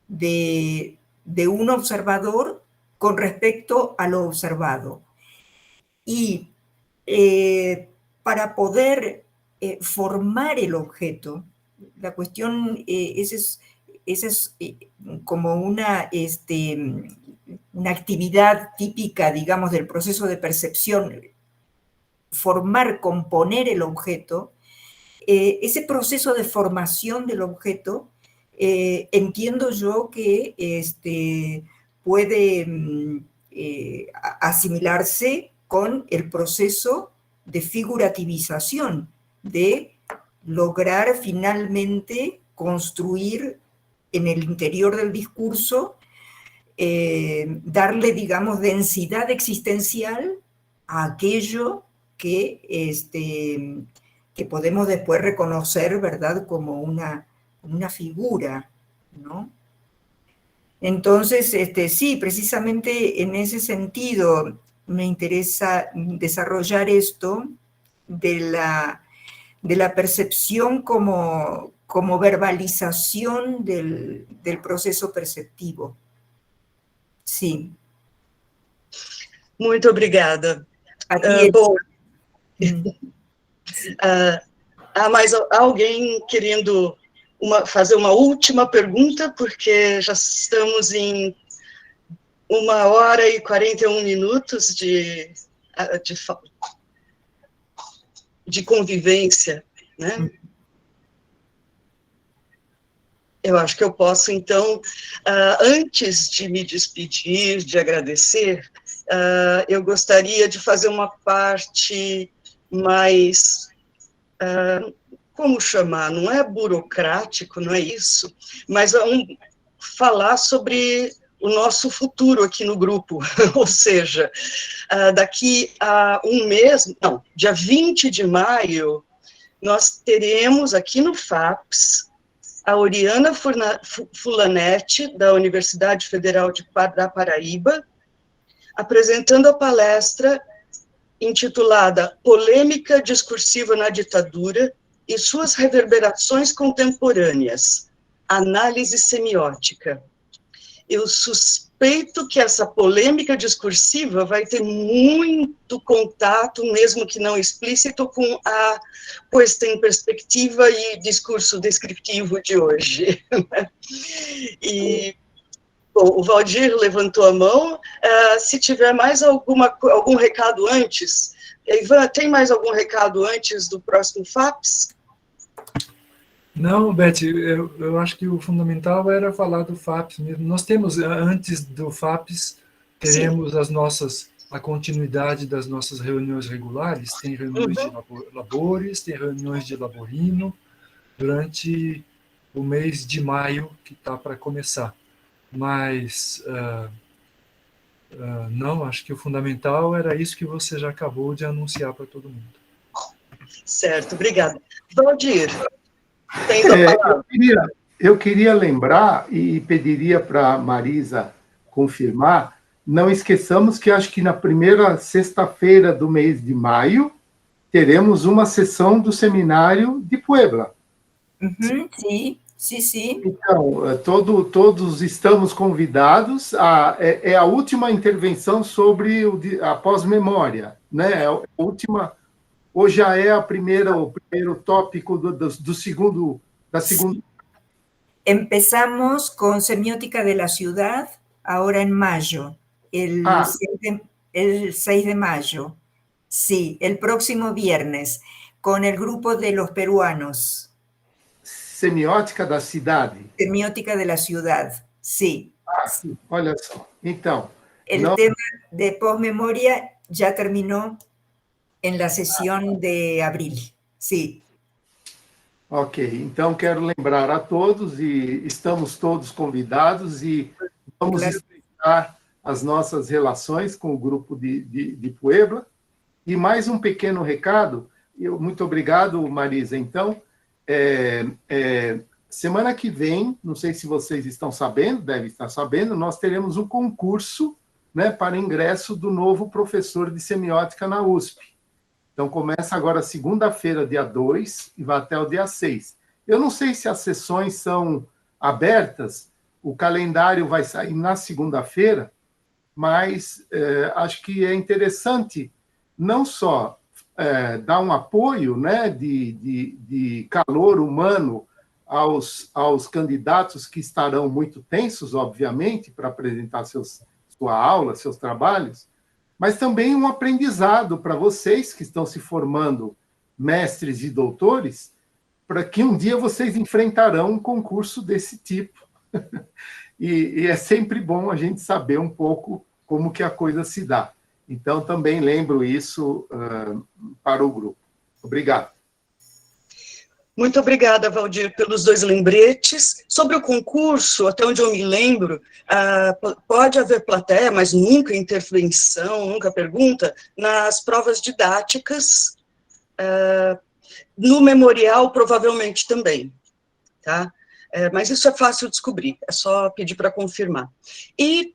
de un observador con respecto a lo observado. Y para poder formar el objeto, la cuestión, esa es como una actividad típica, digamos, del proceso de percepción, formar, componer el objeto. Ese proceso de formación del objeto, entiendo yo que puede asimilarse con el proceso de figurativización, de lograr finalmente construir en el interior del discurso, darle, digamos, densidad existencial a aquello que podemos después reconocer, ¿verdad?, como una figura, ¿no? Entonces, sí, precisamente en ese sentido me interesa desarrollar esto de la percepción como verbalización del proceso perceptivo. Sí. Muito obrigada. Bom, há mais alguém querendo fazer uma última pergunta, porque já estamos em 1h41 de convivência, né? Eu acho que eu posso, então, antes de me despedir, de agradecer, eu gostaria de fazer uma parte mais, como chamar, não é burocrático, não é isso, mas falar sobre o nosso futuro aqui no grupo, ou seja, daqui a um mês, não, dia 20 de maio, nós teremos aqui no FAPES a Oriana Fulanetti, da Universidade Federal da Paraíba, apresentando a palestra intitulada Polêmica Discursiva na Ditadura e suas reverberações contemporâneas, análise semiótica. Eu suspeito que essa polêmica discursiva vai ter muito contato, mesmo que não explícito, com a posta em perspectiva e discurso descritivo de hoje. E, bom, o Valdir levantou a mão. Se tiver mais algum recado antes, Ivan, tem mais algum recado antes do próximo FAPES? Não, Beth, eu acho que o fundamental era falar do FAPES mesmo. Nós temos, antes do FAPES, teremos a continuidade das nossas reuniões regulares, tem reuniões de labores, tem reuniões de laborino, durante o mês de maio, que está para começar. Mas, não, acho que o fundamental era isso que você já acabou de anunciar para todo mundo. Certo, obrigada. Valdir, eu queria lembrar e pediria para a Marisa confirmar, não esqueçamos que acho que na primeira sexta-feira do mês de maio teremos uma sessão do seminário de Puebla. Sim, sim. Então, todos estamos convidados. É a última intervenção sobre a pós-memória, né? A última... Ou já é o primeiro tópico da segunda... Empezamos con Semiótica de la Ciudad, ahora en mayo, el 6 de mayo. Sí, el próximo viernes, con el grupo de los peruanos. Semiótica da Cidade. Semiótica de la Ciudad, sí. Sim. Olha só. Então... El tema de pós-memoria ya terminó en la sesión de abril, sí. Ok, então quero lembrar a todos, e estamos todos convidados, e vamos estreitar as nossas relações com o grupo de Puebla. E mais um pequeno recado, muito obrigado, Marisa, então, semana que vem, não sei se vocês estão sabendo, devem estar sabendo, nós teremos um concurso, né, para ingresso do novo professor de semiótica na USP. Então, começa agora segunda-feira, dia 2, e vai até o dia 6. Eu não sei se as sessões são abertas, o calendário vai sair na segunda-feira, mas acho que é interessante não só dar um apoio, né, de calor humano aos candidatos que estarão muito tensos, obviamente, para apresentar sua aula, seus trabalhos, mas também um aprendizado para vocês que estão se formando mestres e doutores, para que um dia vocês enfrentarão um concurso desse tipo. E é sempre bom a gente saber um pouco como que a coisa se dá. Então, também lembro isso para o grupo. Obrigado. Muito obrigada, Valdir, pelos 2 lembretes. Sobre o concurso, até onde eu me lembro, pode haver plateia, mas nunca intervenção, nunca pergunta, nas provas didáticas, no memorial, provavelmente também, tá? Mas isso é fácil descobrir, é só pedir para confirmar. E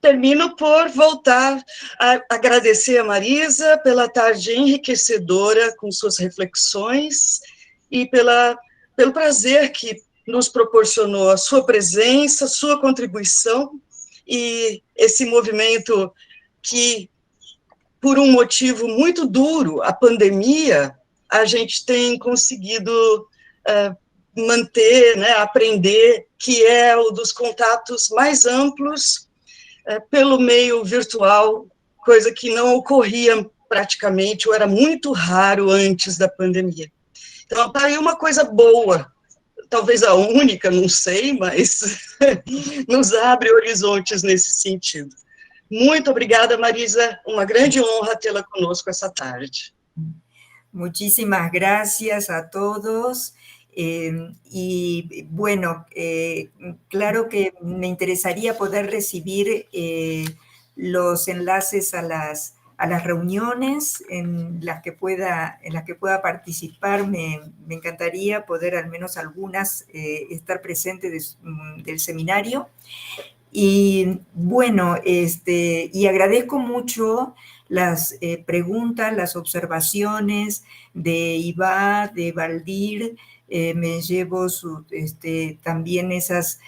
termino por voltar a agradecer a Marisa pela tarde enriquecedora com suas reflexões e pelo prazer que nos proporcionou a sua presença, sua contribuição e esse movimento que, por um motivo muito duro, a pandemia, a gente tem conseguido manter, né, aprender, que é o dos contatos mais amplos pelo meio virtual, coisa que não ocorria praticamente, ou era muito raro antes da pandemia. Então, está aí uma coisa boa, talvez a única, não sei, mas nos abre horizontes nesse sentido. Muito obrigada, Marisa, uma grande honra tê-la conosco essa tarde. Muchísimas gracias a todos. Y bueno, claro que me interesaría poder recibir los enlaces a las reuniones en las que pueda participar. Me encantaría poder al menos algunas estar presente del seminario. Y bueno, y agradezco mucho las preguntas, las observaciones de Iva, de Valdir. Me llevo también esas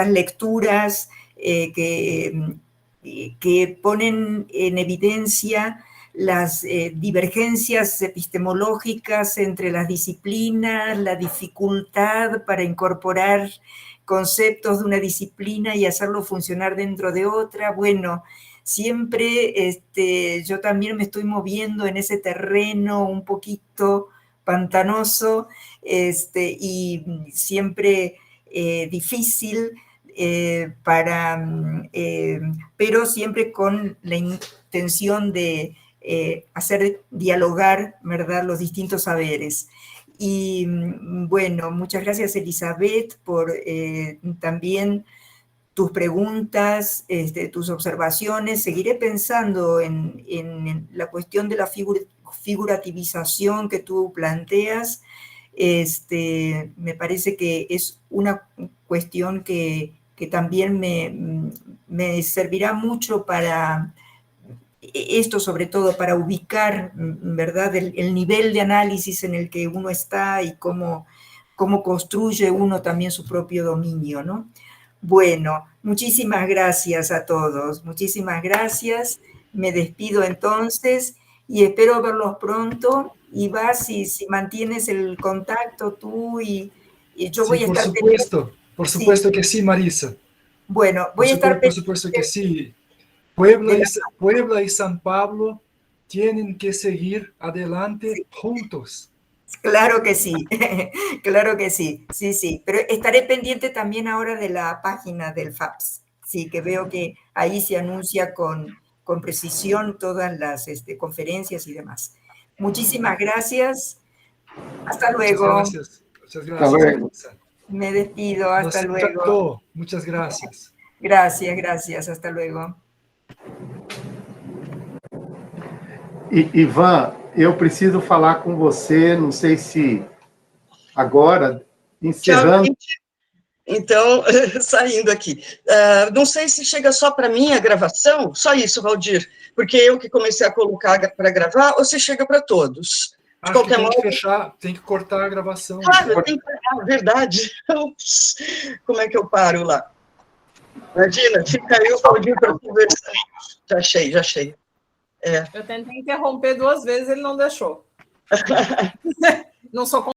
lecturas que ponen en evidencia las divergencias epistemológicas entre las disciplinas, la dificultad para incorporar conceptos de una disciplina y hacerlo funcionar dentro de otra. Bueno, siempre yo también me estoy moviendo en ese terreno un poquito pantanoso y siempre difícil, pero siempre con la intención de hacer dialogar, ¿verdad?, los distintos saberes. Y bueno, muchas gracias, Elizabeth, por también tus preguntas, tus observaciones. Seguiré pensando en la cuestión de la figurativización que tú planteas. Me parece que es una cuestión que también me servirá mucho para esto, sobre todo para ubicar, ¿verdad?, el nivel de análisis en el que uno está y cómo construye uno también su propio dominio, ¿no? Bueno, muchísimas gracias a todos, muchísimas gracias. Me despido entonces y espero verlos pronto. Y vas, si mantienes el contacto tú y yo Sí, voy a estar... Por supuesto que sí, Marisa. Bueno, voy a estar... Por supuesto que sí. Puebla y San Pablo tienen que seguir adelante juntos. Claro que sí, claro que sí, sí. Pero estaré pendiente también ahora de la página del FAPS, sí, que veo que ahí se anuncia con precisión todas las conferencias y demás. Muchísimas gracias. Hasta luego. Muchas gracias. Me despido, hasta luego. Encantó. Muchas gracias. Gracias, hasta luego. Ivan, eu preciso falar com você, não sei se agora, encerrando... Tchau, gente. Então, saindo aqui. Não sei se chega só para mim a gravação, só isso, Valdir, porque eu que comecei a colocar para gravar, ou se chega para todos? De Acho qualquer que tem modo... que fechar, tem que cortar a gravação. Claro, tem que parar, verdade. Como é que eu paro lá? Imagina, fica aí o Valdir para conversar. Já achei. Eu tentei interromper 2 vezes, ele não deixou. Não sou